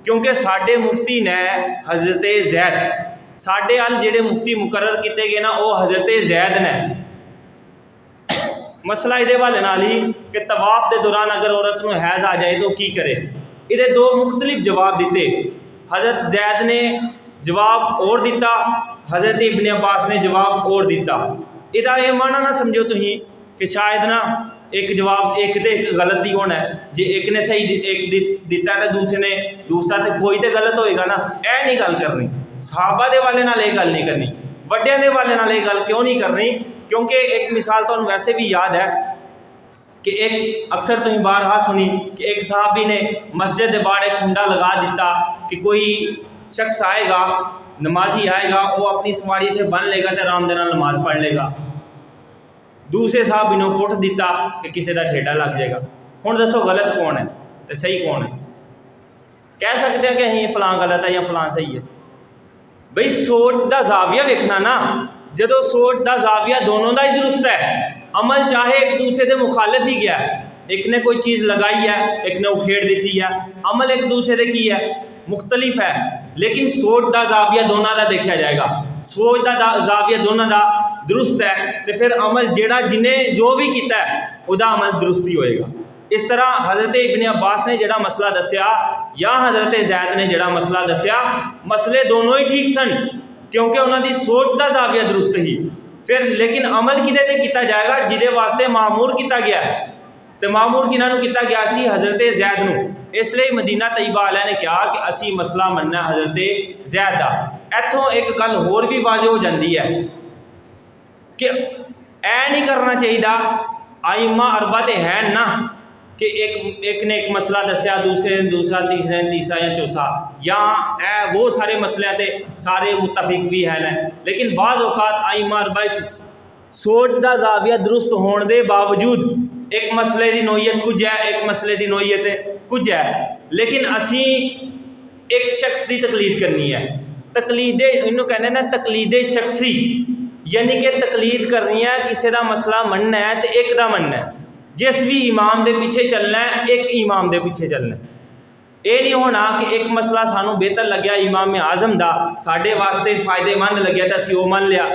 क्योंकि साडे मुफ्ती ने हज़रत ज़ैद, साडे अल जेडे मुफ्ती मुकर्रर किए गए ना वो हज़रत ज़ैद ने। मसला ये वाले नाल ही कि तवाफ के दौरान अगर औरत को हैज़ आ जाए तो की करे। ये दो मुख्तलिफ जवाब दिते, हज़रत ज़ैद ने जवाब और दिता, हज़रत इब्ने अब्बास ने जवाब और दिता। इहदा ये माना ना समझो तुसीं कि शायद ना एक जवाब एक तो एक गलत ही होना है, जे एक ने सही एक दिता तो दूसरा तो कोई तो गलत होएगा ना। यह नहीं गल करनी, सहाबा दे वाले नाल ये गल नहीं करनी, वड्डियां दे वाले नाल ये गल क्यों नहीं करनी, क्योंकि एक मिसाल तो वैसे भी याद है कि एक अक्सर तुम बारहा सुनी कि एक साहबी ने मस्जिद के बाहर एक कुंडा लगा दिता कि कोई शख्स आएगा, नमाजी आएगा, वो अपनी सवारी इतने बन लेगा तो आराम के नाल नमाज पढ़ लेगा। दूसरे साहब ने पुट दिता कि किसी का ठेडा लग जाएगा। हुण दसो गलत कौन है तो सही कौन है? कह सकते हैं कि अं फलां गलत है या फलां सही है। बई सोच का जाविया वेखना ना, जो सोच का जाविया दोनों का ही दुरुस्त है, अमल चाहे एक दूसरे के मुखालिफ ही गया, एक ने कोई चीज़ लगाई है एक ने उखेड़ दी है, अमल एक दूसरे की है मुख्तलिफ है, लेकिन सोच का जाविया दोनों का देखा जाएगा। सोच का जाविया दोनों का दुरुस्त है तो फिर अमल जेड़ा जिन्हें जो भी किया है वह अमल दुरुस्त ही होएगा। इस तरह हज़रत इब्ने अब्बास ने जिहड़ा मसला दसिया या हज़रत ज़ैद ने जिहड़ा मसला दसिया, मसले दोनों ही ठीक सन, क्योंकि उन्होंने सोच का जाविया दुरुस्त ही। फिर लेकिन अमल किदे ते किया जाएगा जिहदे वास्ते मामूर किया गया है, तो मामूर किन्हों किया गया सी हज़रत ज़ैद नूं। इसलिए मदीना तैयबा वालियां ने कहा कि असी मसला मनना हज़रत ज़ैद का। इत्थों एक गल होर भी वाज़े हो जाती है कि ऐ नहीं करना चाहिए, आइमा अरबा तो है ना कि एक ने एक मसला दसिया, दूसरे ने दूसरा, तीसरे ने तीसरा या चौथा, या ए वो सारे मसलियां ते सारे मुतफिक भी हैं, लेकिन बाज़ औकात आइमा अरबा सोच का जाविया दुरुस्त होने के बावजूद एक मसले की नोयत कुछ है, एक मसले की नोयत कुछ है, लेकिन असी एक शख्स की तकलीद करनी है। तकलीद इनू कहते ना तकलीद शख्सी, यानी कि तकलीद करनी है, किसी का मसला मनना है तो एक का मनना है, जिस भी इमाम के पीछे चलना है एक इमाम के पीछे चलना है। ये नहीं होना कि एक मसला सानू बेहतर लग्या इमाम आज़म का, साढ़े वास्ते फायदेमंद लग्या तो असी वो मान लिया,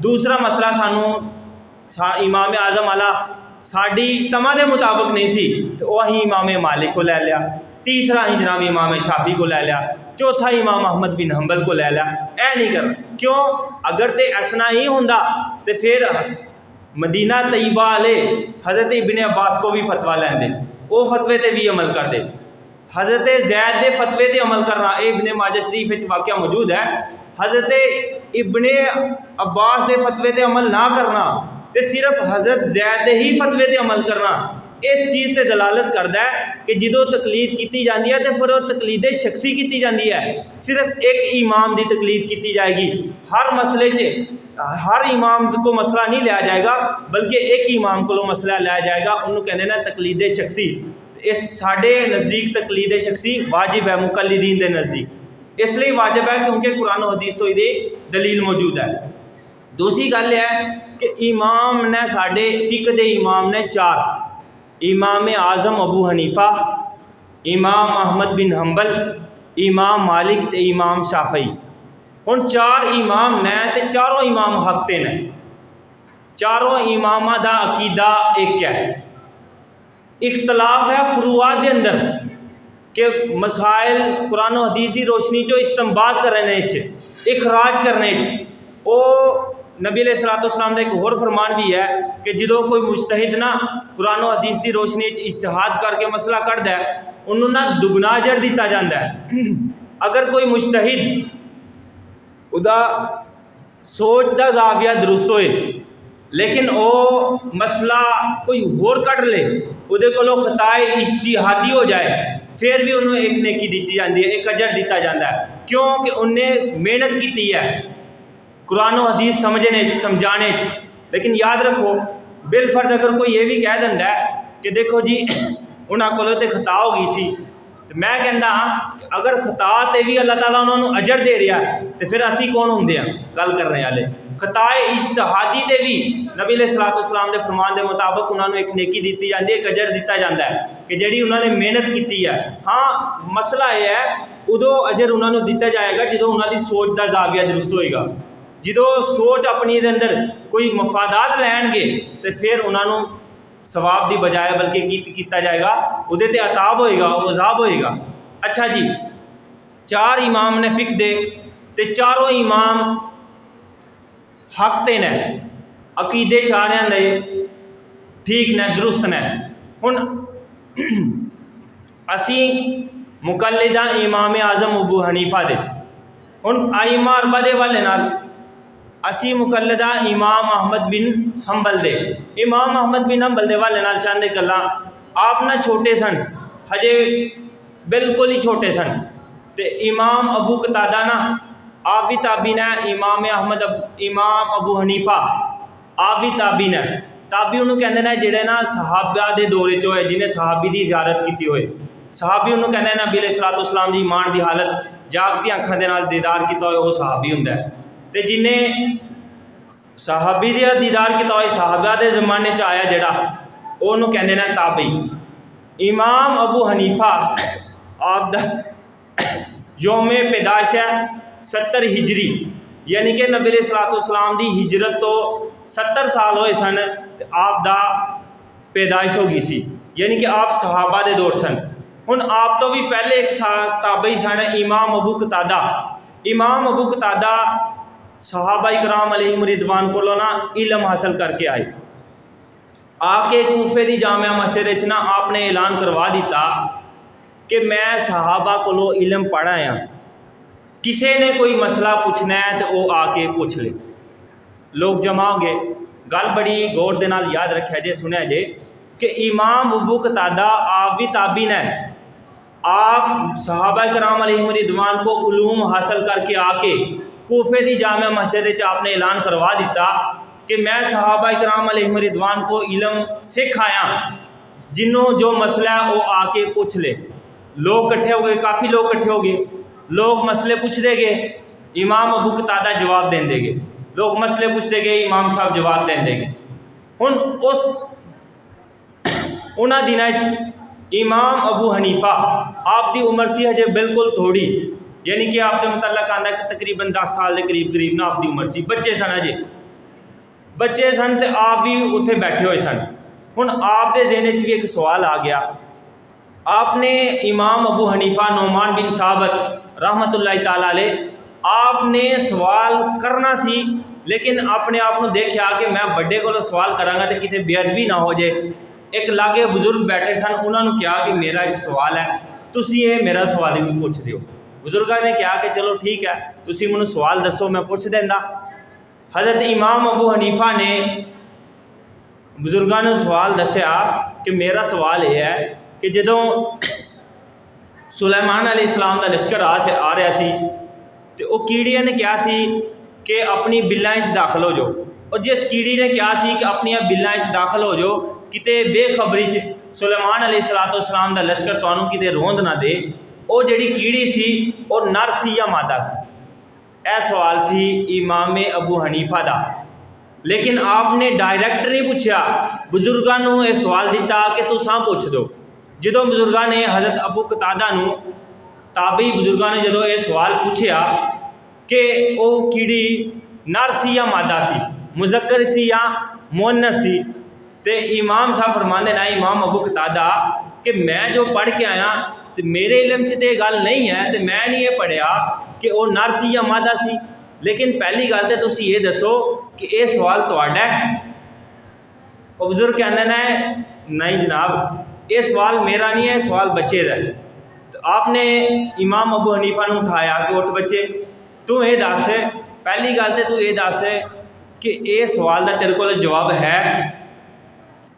दूसरा मसला सानू इमाम आज़म वाला साड़ी तमा के मुताबिक नहीं सी तो वह अं इमाम मालिक को लै लिया, तीसरा ही जनाब इमाम शाफी को लै लिया, चौथा इमाम अहमद बिन हंबल को लै लिया। ऐ नहीं कर क्यों? अगर तो ऐसा ही होंदा तो फिर मदीना तैयबा वाले हज़रत इब्ने अब्बास को भी फतवा लेंदे, वो फतवे ते भी अमल करते। हज़रत ज़ैद के फतवे ते अमल करना, इब्ने माजा शरीफ वाक़या मौजूद है, हज़रत इब्ने अब्बास के फतवे ते अमल ना करना तो सिर्फ हज़रत ज़ैद ही फतवे ते अमल करना, इस चीज़ से दलालत करता है कि जो तकलीद की जाती है तो फिर वो तकलीद शख्सी की जाती है, सिर्फ एक इमाम की तकलीद की जाएगी। हर मसले हर इमाम को मसला नहीं लिया जाएगा, बल्कि एक इमाम को मसला लिया जाएगा, उन्होंने कहते हैं तकलीद शख्सी। इस साढ़े नज़दीक तकलीद शख्सी वाजिब है मुकल्लिदीन के नज़दीक, इसलिए वाजिब है क्योंकि कुरान और हदीस तो ये दलील मौजूद है। दूसरी गल है कि इमाम ने साढ़े फिक दे इमाम ने चार, इमाम आज़म अबू हनीफा, इमाम अहमद बिन हंबल, इमाम मालिक ते इमाम शाफई। हुण चार इमाम ने तो चारों इमाम हकते ने, चारों इमामा दा अकीदा एक है। इख्तलाफ है फरूआत के अंदर कि मसाइल कुरान और हदीस की रोशनी चो इस्तेमाल करने इखराज करने वो नबी अलैहिस्सलाम का एक होर फरमान भी है कि जो कोई मुजतहिद ना कुरान और हदीस की रोशनी इज्तिहाद करके मसला करता है उन्होंने ना दुगना अजर दिता जाता है। अगर कोई मुजतहिद उदा सोच का जाविया दुरुस्त होए लेकिन वो मसला कोई होर कढ़ ले, उहदे कोलों खताए इज्तिहादी हो जाए, फिर भी उन्होंने एक नेकी दी जाती है, एक अजर दिता जाता है, क्योंकि उन्हें मेहनत की है कुरान और हदीस समझने समझाने लेकिन याद रखो बिलफर्ज अगर कोई ये भी कह दिंदा है कि देखो जी उन्होंने कोलों तो खता हो गई सी, तो मैं कहता हाँ अगर खता ते भी अल्लाह ताला उन्होंने अजर दे रहा तो फिर असी कौन होंगे हैं गल करने वाले। खताए इज्तिहादी ते भी नबी अलैहिस्सलाम के फरमान के मुताबिक उन्होंने एक नेकी दी जाती है, एक अजर दिता जाता है कि जी उन्होंने मेहनत की है। हाँ मसला यह है उदों अजर उन्होंने दिता जाएगा जो उन्होंने सोच का जाविया दुरुस्त होएगा। जो सोच अपनी दे अंदर कोई मफादात लैणगे तो फिर उन्होंने सवाब की बजाय बल्कि किया जाएगा उहदे ते अताब होएगा, अजाब होएगा। अच्छा जी, 4 इमाम ने फिक दे ते चारों इमाम हक ते ने, अकीदे चारियां दे ठीक ने, दुरुस्त ने। हुण असी मुकल्लिद हां इमाम आज़म अबू हनीफा दे। हुण आइमा अरबा दे हवाले नाल असी मुकल्लिद हां इमाम अहमद बिन हंबल दे। इमाम अहमद बिन हंबल दे हवाले नाल चंद गल्लां, आप ना छोटे सन, हजे बिल्कुल ही छोटे सन। ते इमाम अबू कतादा ना आप भी ताबीन है, इमाम अबू हनीफा आप भी ताबीन है। ताबी उन्होंने कहते हैं जेडे ना सहाबा के दौरे च होए, जिन्हें सहाबी की इजारत की होए, सहाबी उन्होंने कहते हैं नबी अलैहिस्सलाम की ईमान की हालत जागती अखां दे नाल दीदार किया होए, वो सहाबी हुंदा है। ते जिन्हें सहाबी का दीदार किया होए, सहाबा के जमाने च आया जेड़ा, उन्होंने कहते हैं ताबी। इमाम अबू हनीफा आप दा योमे पैदाइश है 70 हिजरी, यानी कि नबी अलैहिस्सलाम की हिजरत तो 70 साल होए सन ते आप दा पैदाइश हो गई सी, यानी कि आप सहाबा दे दौर सन। हुण आप तो भी पहले एक ताबई सन इमाम अबू कतादा। इमाम अबू कतादा सहाबा इकराम अलैहिम रिदवान कोलों ना इलम हासिल करके आए। आके कूफे की जामिया मस्जिद ना आपने ऐलान करवा दिता कि मैं सहाबा कोलों इलम पढ़ आया, किसी ने कोई मसला पूछना है तो वह आके पूछ ले। लोग जमा हो गए। गल बड़ी गौर दे नाल याद रखा जे, सुनिया जे कि इमाम अबू कतादा आप भी ताबीन है, आप सहाबा कराम अलैहिम रिदवान को उलूम हासिल करके आके कूफे की जामिया मस्जिद आपने ऐलान करवा दिता कि मैं सहाबा कराम अलैहिम रिदवान को इलम सिख आया, जिन्हों जो मसला है वो आके पूछ ले। लोग इकट्ठे हो गए, काफ़ी लोग इकट्ठे हो गए। लोग मसले पूछते गए, इमाम अबू कतादा जवाब देंदे गए। लोग मसले पूछते गए, इमाम साहब जवाब देंदे गए। हुण उस उन्होंने दिनों इमाम अबू हनीफा आपकी उम्र सी हजे बिल्कुल थोड़ी, यानी कि आपके मुतल्लक आंदा कि तकरीबन 10 साल के करीब ना आपकी उम्र सी, बच्चे सन हजे, बच्चे सन तो आप भी उत्थे बैठे हुए सन। हुण आप दे ज़हन च भी एक सवाल आ गया। आपने इमाम अबू हनीफा नोमान बिन साबित रहमतुल्लाहि ताला अलैह आपने सवाल करना सी, लेकिन अपने आप को देखा कि मैं बड़े को सवाल करांगा तो कितने बेअदबी ना हो जाए। एक लागे बुजुर्ग बैठे सन, उन्होंने कहा कि मेरा एक सवाल है, तुसी ये मेरा सवाल भी पूछ दियो। बुजुर्गों ने कहा कि चलो ठीक है, तुसी मैनूं सवाल दसो मैं पूछ देंदा। हज़रत इमाम अबू हनीफा ने बुजुर्गों ने सवाल दसिया कि मेरा सवाल यह है कि जदों सुलेमान अलैहिस्सलाम का लश्कर आ रहा सी तो वो कीड़िया ने कहा सी कि अपनी बिल्लां च दाखिल हो जाओ, और जिस कीड़ी ने कहा सी कि अपनी बिल्लां च दाखिल हो जाओ, किते बेखबरी च सुलेमान अलैहिस्सलाम का लश्कर तुहानूं किते रोंद ना दे, वो जिहड़ी कीड़ी सी और नर सी या मादा सी। यह सवाल सी इमाम अबू हनीफा का, लेकिन आपने डायरैक्ट नहीं पूछा, बुजुर्गों को यह सवाल दिता कि तुसां पूछ दो। जो बुजुर्गों ने हज़रत अबू कतादा नूं, ताबी बुजुर्गों ने जो यह सवाल पूछा कि वो कीड़ी नर सी या मादा सी, मुज़क्कर सी या मुअन्नस सी, तो इमाम साहब फरमाते ना इमाम अबू कतादा कि मैं जो पढ़ के आया तो मेरे इलम च तो गल नहीं है, तो मैं नहीं ये पढ़िया कि वो नर सी या मादा सी। लेकिन पहली गल तो तुसी ये दसो कि यह सवाल तुहाडा है। वो बुजुर्ग कहते हैं नहीं जनाब, ये सवाल मेरा नहीं है, सवाल बच्चे का है। तो आपने इमाम अबू हनीफा ने उठाया कि उठ बच्चे तू ये दस, पहली गल तो तू ये दस कि ये सवाल का तेरे को जवाब है।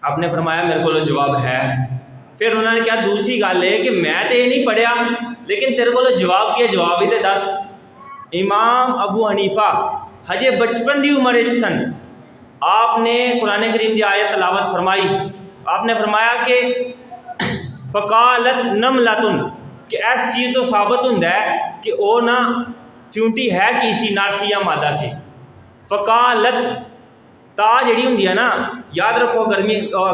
आपने फरमाया मेरे को जवाब है। फिर उन्होंने कहा दूसरी गल है कि मैं तो ये नहीं पढ़िया, लेकिन तेरे को जवाब की जवाब ही तो दस। इमाम अबू हनीफा हजे बचपन की उम्र सन, आपने कुरान करीम की आयत तलावत फरमाई। आपने फरमाया कि फ़कालत नमलतुन, कि इस चीज़ तो साबित होंदा है कि वो ना चूंटी है कि सी नर या मादा सी। फ़कालत ता जी होंगी है ना, याद रखो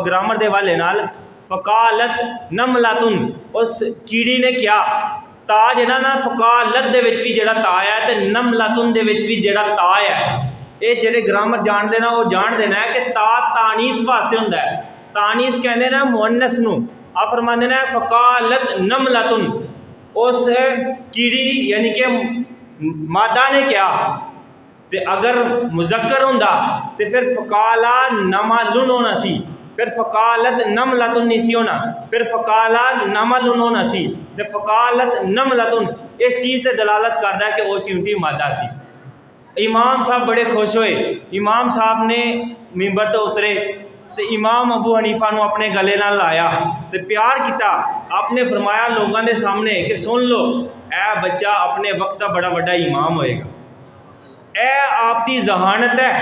ग्रामर के हवाले नाल, फ़कालत नमलतुन, उस कीड़ी ने क्या, ता जड़ा ना फ़कालत दे विच भी जड़ा ता है तो नमलतुन दे विच भी जड़ा ता है, ये जेडे ग्रामर जानते ना वो जान देना है कि ता तानीस वास्ते होंदा है। तानीस कहते ना मुअन्नस नूं। आप फरमाते हैं फ़कालत नमलतुन, उस कीड़ी यानी कि मादा ने क्या, तो अगर मुज़क्कर होंदा तो फिर फ़काला नमलुन होना सी, फिर फ़कालत नमलतुन नहीं सी होना, फिर फ़काला नमलुन होना सी, तो फ़कालत नमलतुन इस चीज़ से दलालत करता है कि वो चिमटी मादा सी। इमाम साहब बड़े खुश हुए। इमाम साहब ने मिंबर तो उतरे तो इमाम अबू हनीफा नूं अपने गले नाल लाया तो प्यार किया। आपने फरमाया लोगों के सामने कि सुन लो, ए बच्चा अपने वक्त का बड़ा बड़ा इमाम होएगा। ए आपकी जहानत है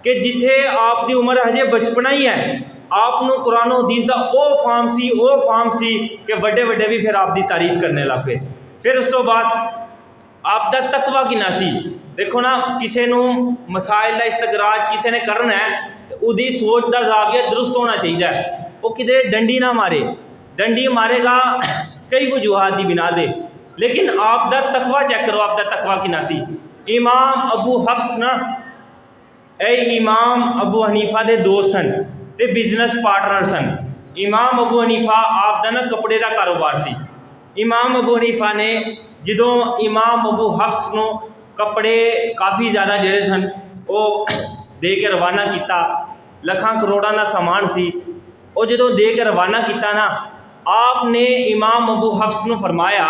कि जिथे आपकी उम्र हजे बचपना ही है, आपनों कुरान हदीस का वो फार्म सी कि वड्डे वड्डे भी फिर आपकी तारीफ करने लग पे। फिर उस तो बाद आपका तकवा कितना सी। देखो ना, किसी नूं मसाइल का इस्तगराज किसी ने करना है तो उसकी सोच का जाविया दुरुस्त होना चाहिए। वो किधरे डंडी ना मारे, डंडी मारेगा कई वजूहात की बिना दे, लेकिन आपका तकवा चेक करो, आपका तकवा कितना सी। इमाम अबू हफ्स ना, इमाम अबू हनीफा के दोस्त सन ते बिजनेस पार्टनर सन। इमाम अबू हनीफा आपका ना कपड़े का कारोबार सी। इमाम अबू हनीफा ने जो इमाम अबू हफ्स नूं कपड़े काफ़ी ज़्यादा जड़े सन वो दे के रवाना किया, लखां करोड़ों का समान सी, वो जो दे के रवाना किया ना, आपने इमाम अबू हफ्स नूं फरमाया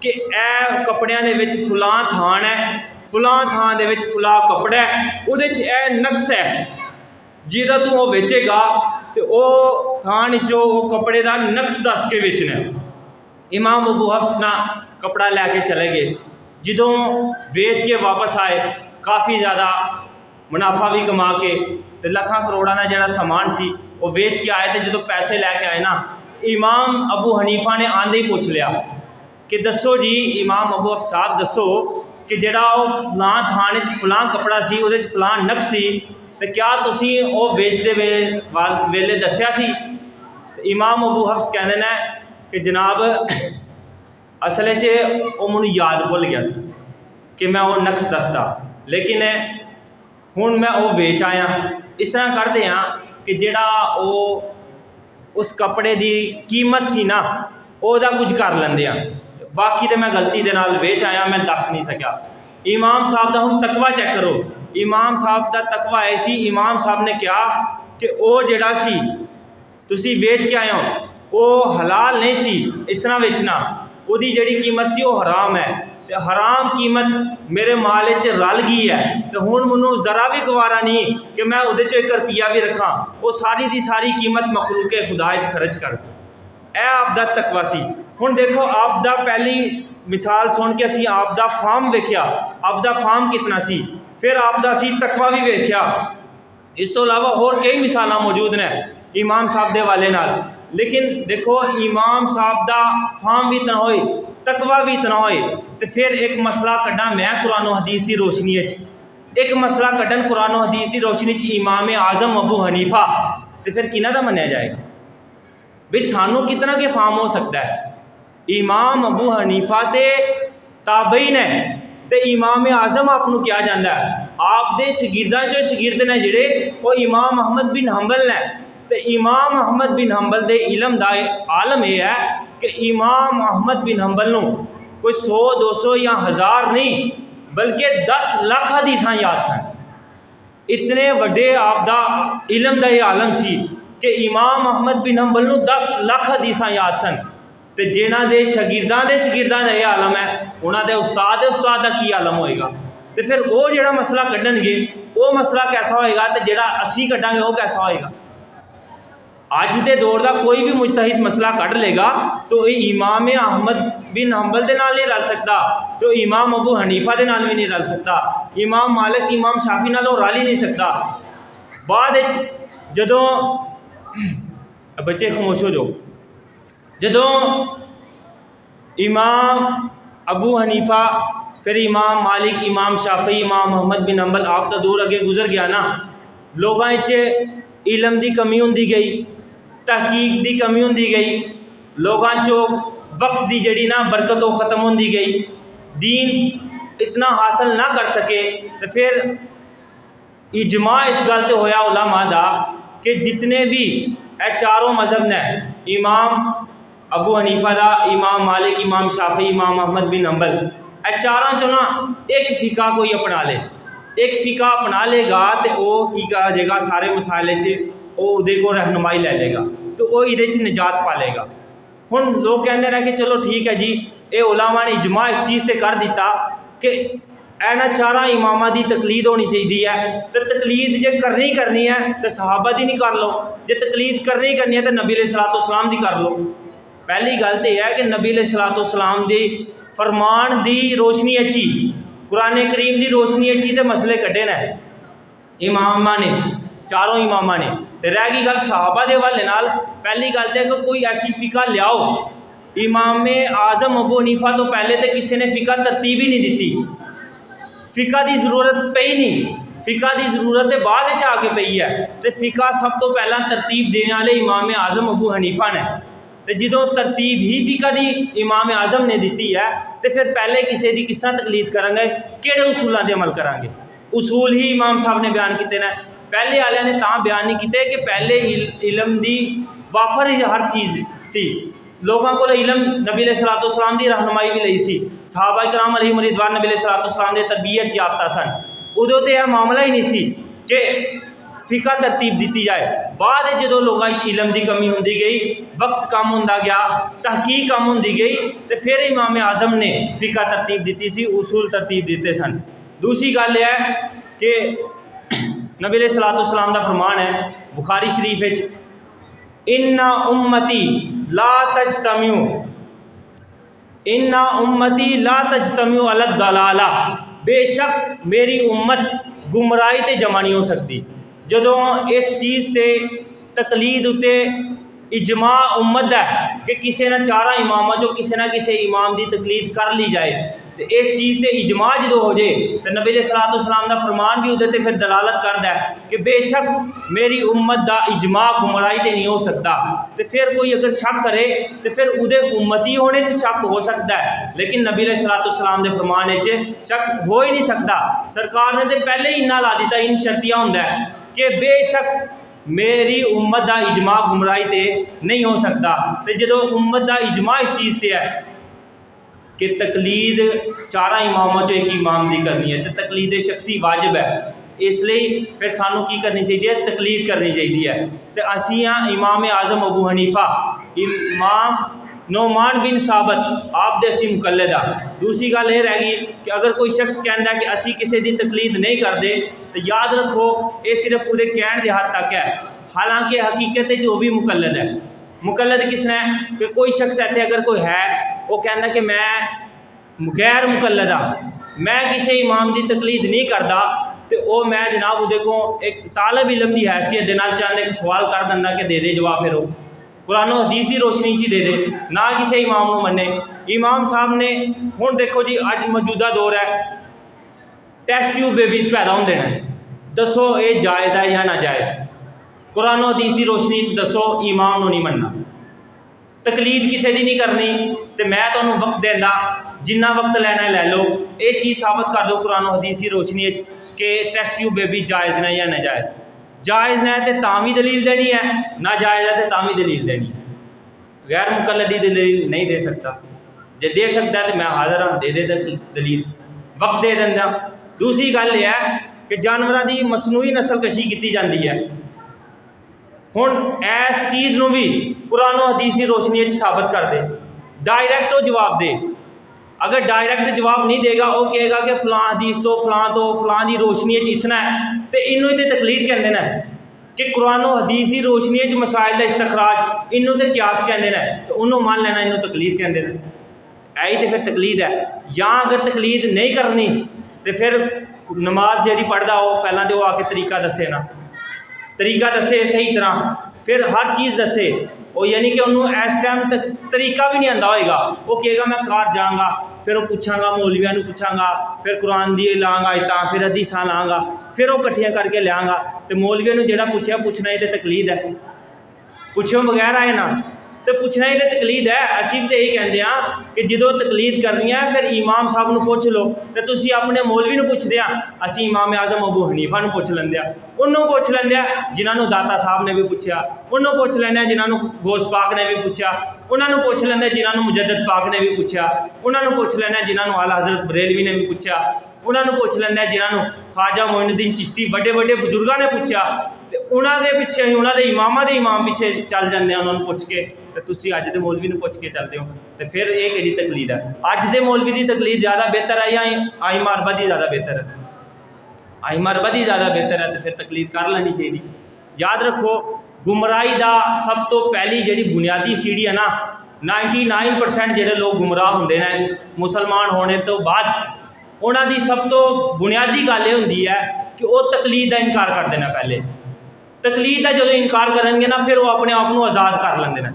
कि ए कपड़ियां दे विच फलां थान है, फलां थान दे विच फलां कपड़ा है, उहदे च ए नक्स है, जिहदा तू वो बेचेगा तो वो थान चो वो कपड़े का नक्स दस के बेचना। इमाम अबू हफ्स ना कपड़ा लैके चले गए। जो बेच के वापस आए काफ़ी ज़्यादा मुनाफा भी कमा के, तो लखां करोड़ों का जोड़ा समान सी वो बेच के आए। तो जो पैसे लैके आए ना, इमाम अबू हनीफा ने आंदे ही पूछ लिया कि दसो जी इमाम अबू हफ्स साहब दसो कि जोड़ा वो फलां थाने फलां कपड़ा सी, वो फलां नक्स सी, तो क्या तुसी वो बेचते वेले दसिया सी? तो इमाम अबू हफ्स कहते हैं कि जनाब असल वो मैनू याद भुल गया सी कि मैं वो नक्स दसदा, लेकिन हुण मैं वो बेच आया। इस तरह करते हैं कि जेड़ा वो उस कपड़े की कीमत सी ना वह कुछ कर लेंदे आ, बाकी तो मैं गलती के नाल बेच आया, मैं दस नहीं सकिया। इमाम साहब का हुण तकवा चेक करो। इमाम साहब का तकवा ऐसी, इमाम साहब ने कहा कि वो जेड़ा सी तुसी बेच के आए हो वो हलाल नहीं सी, इस तरह बेचना, उसकी जिहड़ी कीमत सी वो हराम है, तो हराम कीमत मेरे माल च रल गई है, तो हुण मैनू जरा भी गवारा नहीं कि मैं उहदे च 1 रुपया भी रखा, वो सारी की सारी कीमत मखलूके खुदा च खर्च कर। यह आपका तकवा सी। हुण देखो आपका पहली मिसाल सुन के असीं आपका फार्म वेख्या, आपका फार्म कितना सी, फिर आपका असीं तकवा भी वेख्या। इस तो इलावा होर कई मिसालां मौजूद ने इमाम साहब के हवाले नाल, लेकिन देखो इमाम साहब का फार्म भी इतना होए, तकवा भी इतना होए, तो फिर एक मसला कड्डा मैं कुरान हदीस की रोशनी, एक मसला कड्डन कुरान हदीस की रोशनी इमाम आज़म अबू हनीफा, तो फिर किन्हां दा मन्निया जाएगा भी? सानू कितना के फार्म हो सकता है? इमाम अबू हनीफा ते ताबईन है, तो इमाम आज़म आपनू क्या जाता है? आपके शगिर्दां चो शगिर्द ने जिहड़े वो इमाम अहमद बिन हंबल ने, तो इमाम अहमद बिन हंबल के इलम का आलम यह है कि इमाम अहमद बिन हंबल नूं कोई 100 200 या 1000 नहीं बल्कि 10 लाख हदीसां याद सन। इतने वड्डे आपदा इलम का यह आलम सी कि इमाम अहमद बिन हंबल नूं 10 लाख हदीसां याद सन, तो जिन्हां दे शगिर्दां का यह आलम है, उन्होंने उस्ताद का की आलम होएगा? तो फिर वो जिहड़ा मसला कड्डणगे वो मसला कैसा होएगा, तो जिहड़ा असीं कड्डांगे वो कैसा होएगा? अज के दौर का कोई भी मुजतहिद मसला कढ़ लेगा तो इमाम अहमद बिन हंबल के नाल नहीं रल सकता, तो इमाम अबू हनीफा के नाल भी नहीं रल सकता, इमाम मालिक इमाम शाफी नाल रल ही नहीं सकता। बाद जदों बच्चे खामोश हो जाओ, जदों इमाम अबू हनीफा, फिर इमाम मालिक, इमाम शाफी, इमाम मोहम्मद बिन हंबल आप तो दूर अगे गुजर गया ना, लोगों च इलम की कमी होंदी गई, तहकीक की कमी होंदी गई, लोगों चो वक्त की जड़ी ना बरकत वो ख़त्म होंदी गई, दीन इतना हासिल ना कर सके। तो फिर इजमा इस गल ते होया उलमा दा कि जितने भी ए चारों मजहब ने, इमाम अबू हनीफा दा, इमाम मालिक, इमाम शाफी, इमाम अहमद बिन हंबल, ए चारों चो ना एक फ़िका कोई अपना ले, एक फ़िका अपना लेगा तो वो की कहा जाएगा सारे मसाले उहदे को रहनुमाई ले लेगा, तो वो ये निजात पा लेगा। हुण लोग कहते हैं कि चलो ठीक है जी, ये उलमा ने इजमा इस चीज़ से कर दिता कि इन्हां चारां इमामां की तकलीद होनी चाहिए है, तो तकलीद जे करनी है तो सहाबा दी नहीं कर लो, जे तकलीद करनी है तो नबी अलैहिस्सलाम दी कर लो। पहली गल तो यह है कि नबी अलैहिस्सलाम दी फरमान की रोशनी ही, कुरान करीम की रोशनी ही तो मसले कढ़े ने इमामा ने, चारों इमामा ने। तो रह गई गल सहाबा के हवाले नाल, पहली गल तो है कि कोई ऐसी फ़िका लियाओ, इमाम आज़म अबू हनीफा तो पहले तो किसी ने फ़िका तरतीब ही नहीं दी, फ़िका की जरूरत पई नहीं, फ़िका की जरूरत तो बाद आके पई है। तो फ़िका सब तो पहला तरतीब देने वाले इमाम आज़म अबू हनीफा ने, तो जो तरतीब ही फ़िका की इमाम आज़म ने दी है, तो फिर पहले किसी की किस तरह तकलीद करांगे, किहड़े उसूलों पर अमल करांगे। उसूल ही इमाम साहब ने बयान किए हैं, पहले वाले ने तां बयान नहीं किए कि पहले इलम की वाफर हर चीज़ सी, लोगों को इलम नबी अलैहिस्सलाम की रहनुमाई भी लई सी, सहाबा कराम अलैहिम रिदवान नबी अलैहिस्सलाम की तरबियत याफ्ता सन, उदों तो यह मामला ही नहीं सी कि फ़िका तरतीब दी जाए। बाद जो लोगों इलम की कमी होंदी गई, वक्त कम होंदा गया, तहकीक कम होंदी गई, तो फिर इमाम आज़म ने फ़िका तरतीब दी सी, उसूल तरतीब दिते सन। दूसरी गल यह है कि नबी अलैहिस्सलाम का फरमान है बुखारी शरीफ, इन्ना उम्मती ला तजतमिउ, इन्ना उम्मती ला तजतमिउ अला दलाला, बेशक मेरी उम्मत गुमराही ते जमा नहीं हो सकती। जदों इस चीज़ से तकलीद उत्ते इजमा उम्मत है कि किसी ने चारा इमामा जो किसी ना किसी इमाम की तकलीद कर ली जाए, तो इस चीज़ से इजमा जो हो जाए तो नबी अलैहिस्सलाम का फरमान भी उहदे फिर दलालत करता है कि बेशक मेरी उम्मत का इजमा गुमराही तो नहीं हो सकता। तो फिर कोई अगर शक करे तो फिर उहदे उम्मती होने से शक हो सकता है, लेकिन नबी अलैहिस्सलाम के फरमान शक हो ही नहीं सकता। सरकार ने तो पहले ही इन्ना ला दिता, इन शर्तिया होंदा है कि बेशक मेरी उम्मत का इजमा गुमराही तो नहीं हो सकता। तो जो उम्मत का इजमा इस चीज़ से है कि तकलीद चारा इमामों चो एक इमाम की करनी है, तो तकलीद शख्सी वाजिब है, इसलिए फिर सानू की करनी चाहिए, तकलीद करनी चाहिए है। तो असी हाँ इमाम आज़म अबू हनीफा, इमाम नोमान बिन साबत आप दे असी मुकल्लद आ। दूसरी गल ये रह गई कि अगर कोई शख्स कहता है कि असी किसी की तकलीद नहीं करते, तो याद रखो ये सिर्फ उहदे कहण दे हद तक है, हालांकि हकीकत वो भी मुकल्लद है। मुकल्लद किसने है कि कोई शख्स इतने अगर कोई है वो कहता कि मैं गैर मुकल्लद हाँ, मैं किसी इमाम की तकलीद नहीं करता, तो वो मैं जनाब उहदे को एक तालब इलम की हैसियत दे नाल चाहते कि सवाल कर दिंदा कि दे जवाब, फिर वो कुरान हदीस की रोशनी च दे ना किसी इमाम को मने। इमाम साहब ने हुण देखो जी अज मौजूदा दौर है, टेस्ट ट्यूब बेबीज़ पैदा होंदे ने, दसो ये जायज़ है या नाजायज़? कुरान हदीस की रोशनी च दसो, इमाम को नहीं मनना, तकलीद किसी की नहीं करनी, तो मैं तुहानूं वक्त देंदा, जिन्ना वक्त लेना लै लो, ये चीज़ साबित कर दो कुरान हदीस की रोशनी कि टेस्ट ट्यूब बेबी जायज़ ने या नाजायज़। जायज़ ने तो तां भी दलील देनी है, नाजायज़ है तो तां भी दलील देनी, गैर मुकल्लदी दलील नहीं दे सकता। जे दे सकता है तो मैं हाज़र हाँ, दे दलील, वक्त दे देंदा। दूसरी गल यह है कि जानवरों की मसनूई नस्लकशी की जाती है, हुण इस चीज़ को भी कुरान हदीस की रोशनी साबित कर दे, डायरैक्ट वो जवाब दे। अगर डायरैक्ट जवाब नहीं देगा, वो कहेगा कि फलां हदीस तो फलां की रोशनी इसना है, तो इनू तो तकलीद कहते हैं कि कुरान हदीस की रोशनी मसाइल का इस्तखराज, इनू तो क्यास कहते हैं, तो उन्होंने मान लेना इनू तकलीद कहते हैं। यही तो फिर तकलीद है। या अगर तकलीद नहीं करनी तो फिर नमाज जी पढ़ता हो पहला तो वो आके तरीका दसे ना, तरीका दसे सही तरह, फिर हर चीज़ दसे। वो यानी कि उन्होंने इस टाइम तक तरीका भी नहीं आता होएगा, वो कहेगा मैं घर जाऊँगा, फिर वो पूछागा मौलवियों को, पूछागा फिर कुरान दी लाँगा आयतां, फिर हदीसां लाँगा, फिर वो कट्ठियां करके लियांगा। तो मौलवियों ने जो पूछा, पूछना ही तो तकलीद है, पुछो बगैर आए ना, तो पूछना ही तो तकलीद है। असीं तो यही कहते हैं कि जो तकलीद करनी है फिर इमाम साहब को पुछ लो, तो तुसीं अपने मौलवी को पुछदे आ, असीं इमाम आजम अबू हनीफा को पुछ लेंदे आ, उन्होंने पुछ लेंदे आ जिन्होंने दाता साहब ने भी पूछा, उन्होंने पुछ लेंदे जिन्होंने गौस पाक ने भी पूछा, उन्होंने पुछ लेंदे जिन्होंने मुजद्दद पाक ने भी पूछा, उन्होंने पुछ लेंदे जिन्होंने आला हज़रत बरेलवी ने भी पूछा, उन्होंने पुछ लेंदे जिन्होंने ख्वाजा मोइनुद्दीन चिश्ती बड़े बड़े बुजुर्गों ने पूछा। तो उन्होंने पिछे ही उन्होंने इमामा के इमाम पिछे चल जाते हैं उन्होंने पुछ के, तो तुसीं अज दे मौलवी पुछ के चलते हो, तो फिर ये किहड़ी तकलीद है? अज दे मौलवी की तकलीद ज़्यादा बेहतर है या आइमा अरबा दी ज़्यादा बेहतर है? आइमा अरबा दी ज़्यादा बेहतर है, तो फिर तकलीद कर लेनी चाहिए। याद रखो, गुमराही का सब तो पहली जी बुनियादी सीढ़ी है ना, 99% जोड़े लोग गुमराह होंगे ने मुसलमान होने तो बाद, उन्होंने सब तो बुनियादी गल ये होंगी है कि वह तकलीद का इनकार करते हैं। पहले तकलीद का जो इनकार करेंगे ना, फिर वो अपने आप को आज़ाद कर लेंगे ना।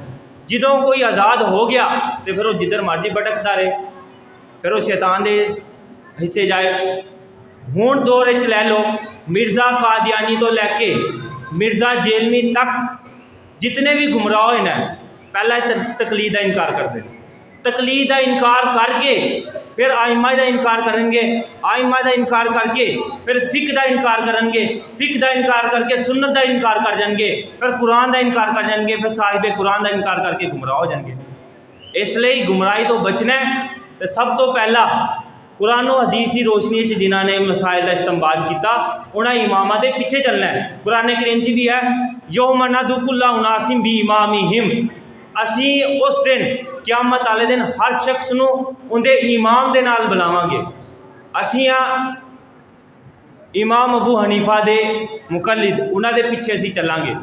जो कोई आज़ाद हो गया तो फिर वो जिधर मर्जी भटकता रहे, फिर वो शैतान के हिस्से जाए। हुण दौर च लै लो, मिर्ज़ा कादियानी तो लैके मिर्ज़ा जेलमी तक जितने भी गुमराह होए ने, पहला तकलीद का इनकार करते, तकलीद का इनकार करके फिर आइमा का इनकार करेंगे, आइमा का इनकार करके फिर फिक का इनकार करेंगे, फिक का इनकार करके सुन्नत का इनकार कर जाएंगे, फिर कुरान का इनकार कर जाएंगे, फिर साहिब कुरान का इनकार करके गुमराह हो जाएंगे। इसलिए गुमराही तो बचना है तो सब तो पहला कुरान और हदीस की रोशनी जिन्होंने मसाइल का इस्तेमाल किया, उन्हें इमामा के पिछे चलना है। कुरान करीम च भी है, यौम नदउ कुल्ला उनासिम बी इमामिहिम, असी उस दिन क़यामत वाले दिन हर शख्स को उनके इमाम के नाल बुलावांगे। असी इमाम अबू हनीफा के मुकल्लिद, उन्होंने पिछे असी चलांगे।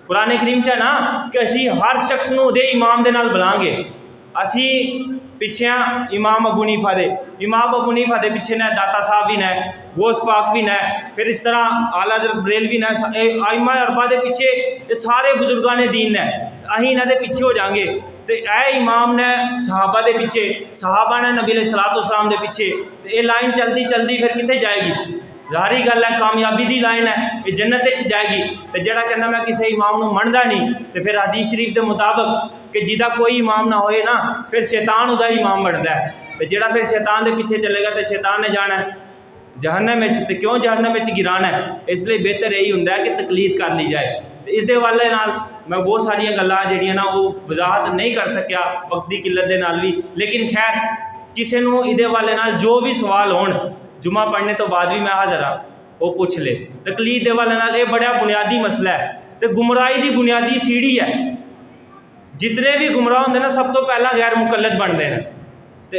कुरान करीम च है ना कि असी हर शख्स को उहदे इमाम के नाल बुलावांगे। असी पिछे इमाम अबू हनीफा दे, इमाम अबू हनीफा के पिछे ने दाता साहब भी ने, गौस पाक भी ने, फिर इस तरह आला हज़रत बरेलवी ने, आइमा अरबा के पिछे ये सारे बुजुर्गों ने दीन ने, अहीं इन्हां दे पिछे हो जाएंगे। तो ए इमाम ने सहाबा के पिछे, सहाबा ने नबी अलैहिस्सलाम के पिछे, तो ये लाइन चलती चलती फिर कितने जाएगी? जारी गल है, कामयाबी की लाइन है, ये जन्नत जाएगी। तो जोड़ा कहना मैं किसी इमाम को मनता नहीं, तो फिर हदीस शरीफ के मुताबिक कि जिदा कोई इमाम ना होए ना, फिर शैतान उदा इमाम बनता है। तो जोड़ा फिर शैतान के पिछे चलेगा तो शैतान ने जाना है जहन्नम में, तो क्यों जहन्नम में गिराना है? इसलिए बेहतर यही होंदा है कि तकलीद कर ली जाए। तो इस हवाले नाल मैं बहुत सारिया गल्लां जिहड़ियां ना वो वजाहत नहीं कर सकिया वक्त की किल्लत दे नाल भी, लेकिन खैर किसी को इहदे हवाले नाल जो भी सवाल होण, जुमा पढ़ने तो बाद भी मैं हाज़र हाँ, वो पूछ ले। तकलीद के हवाले नाल ये बड़ा बुनियादी मसला है, तो गुमराही की बुनियादी सीढ़ी है। जितने भी गुमराह होंगे ना, सब तो पहला गैर मुकल्लद बनते हैं, तो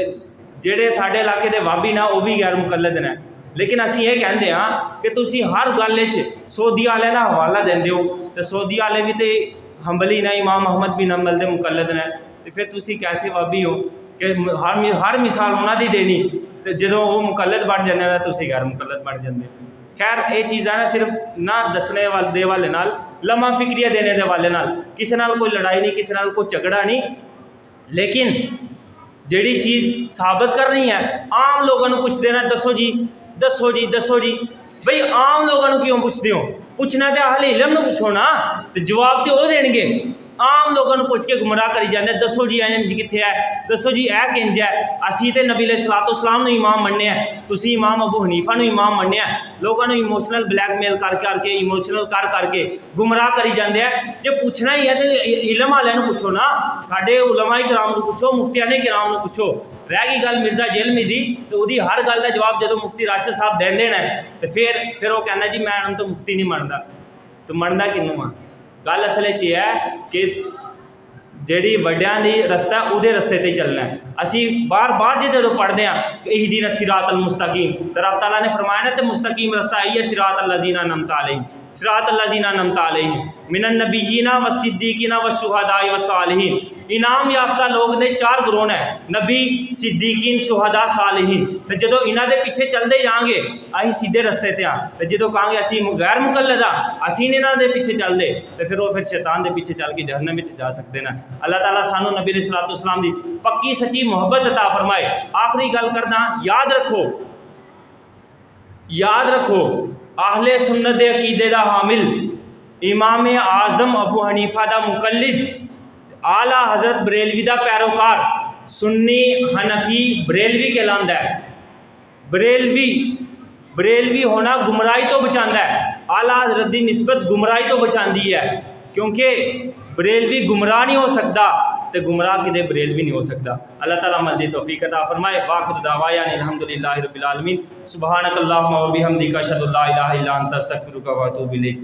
जेडे साढ़े इलाके के वाबी ना वो भी गैर मुकल्लद ने। लेकिन असी ये कहते हाँ कि तुसी हर गल सऊदी वाले ना हवाला देंदे हो, तो सऊदी वाले भी तो हंबली ने, इमाम अहमद बिन हंबल के मुकल्लद ने, तो फिर तुसी कैसे वाबी हो कि हर मिसाल उन्होंने देनी, तो जो वो मुकल्लद बन जाते तो तुसी गैर मुकल्लद बन जाते। खैर ये चीज़ा ना सिर्फ ना दसने वाले वाले नाल, लम्हा फिक्रिया देने के वाले नाल, किसी नाल कोई लड़ाई नहीं, किसी नाल कोई झगड़ा नहीं, लेकिन जिहड़ी चीज़ साबित करनी है आम लोगों को पूछ देना, दसो जी दसो जी दसो जी। बई आम लोगों को क्यों पूछते हो? पूछना तो अहले इलम को पूछो ना, तो जवाब तो वो देंगे। आम लोगों को पूछ के गुमराह करी जाते, दसो जी इंज कित्थे है, दसो जी ए किंज है। असी तो नबी अलैहिस्सलाम को इमाम मन्ने, तुसी इमाम अबू हनीफा को इमाम मन्ने, लोगों को इमोशनल ब्लैकमेल कर करके, इमोशनल कर करके गुमराह करी जाते हैं। जो पूछना ही है तो इलम वाले पूछो ना, साढ़े उलमा किराम को पूछो, मुफ्तियाने किराम को पूछो। रह गई गल मिर्ज़ा जेलमी दी, तो वही हर गल का जवाब जो मुफ्ती राशिद साहब देंदे ने, तो फिर वो कहना जी मैं तो मुफ्ती नहीं मनता, तो मनता किनू आ? गल असल है कि जी वड्डियां दी रस्ता उहदे रस्ते ते चलना है। असी बार बार जो पढ़ते हैं इहदीना सिरातल मुस्तकीम, तो रब तआला ने फरमाया ना, तो मुस्तकीम रस्ता आई है सिरातल लज़ीना अनअमता अलैहिम, सिरातल्लज़ीना अनअमता अलैहिम मिनन नबिय्यीना वस्सिद्दीकीना वश्शुहदाए वस्सालिहीन। इनाम याफ्ता लोग ने 4 ग्रोह ने, नबी, सिद्दीकीन, शुहदा, सालिहीन। तो जो इन्हों के पीछे चलते जाएंगे अं सीधे रस्ते ते हाँ, तो जो कहेंगे असी गैर मुकल्लद हाँ, असी नहीं इन्हों के पीछे चलते, तो फिर वो शैतान के पीछे चल के जहन्नम में जा सकते हैं। अल्लाह ताला सानू नबी अलैहिस्सलाम की पक्की सच्ची मुहब्बत अता फरमाए। आखिरी गल करना, याद रखो आहले सुन्नत दे अकीदे दा हामिल, इमाम आज़म अबू हनीफा दा मुकल्लिद, आला हज़रत बरेलवी दा पैरोकार, सुन्नी हनफी बरेलवी कहलांदा है। बरेलवी होना गुमराही तो बचाता है, आला हज़रत की निस्बत गुमराही तो बचाती है, क्योंकि बरेलवी गुमराह नहीं हो सकता तो गुमराह किते बरेलवी नहीं हो सकता। अल्लाह ताला अमल दी तौफीक अता फरमाए। वाखिर दावाया अल्हम्दुलिल्लाहि रब्बिल आलमीन। सुब्हानकल्लाहुम्मा व बिहम्दिका अशहदु अल्ला इलाहा इल्ला अंता अस्तगफिरुका व अतूबु इलैक।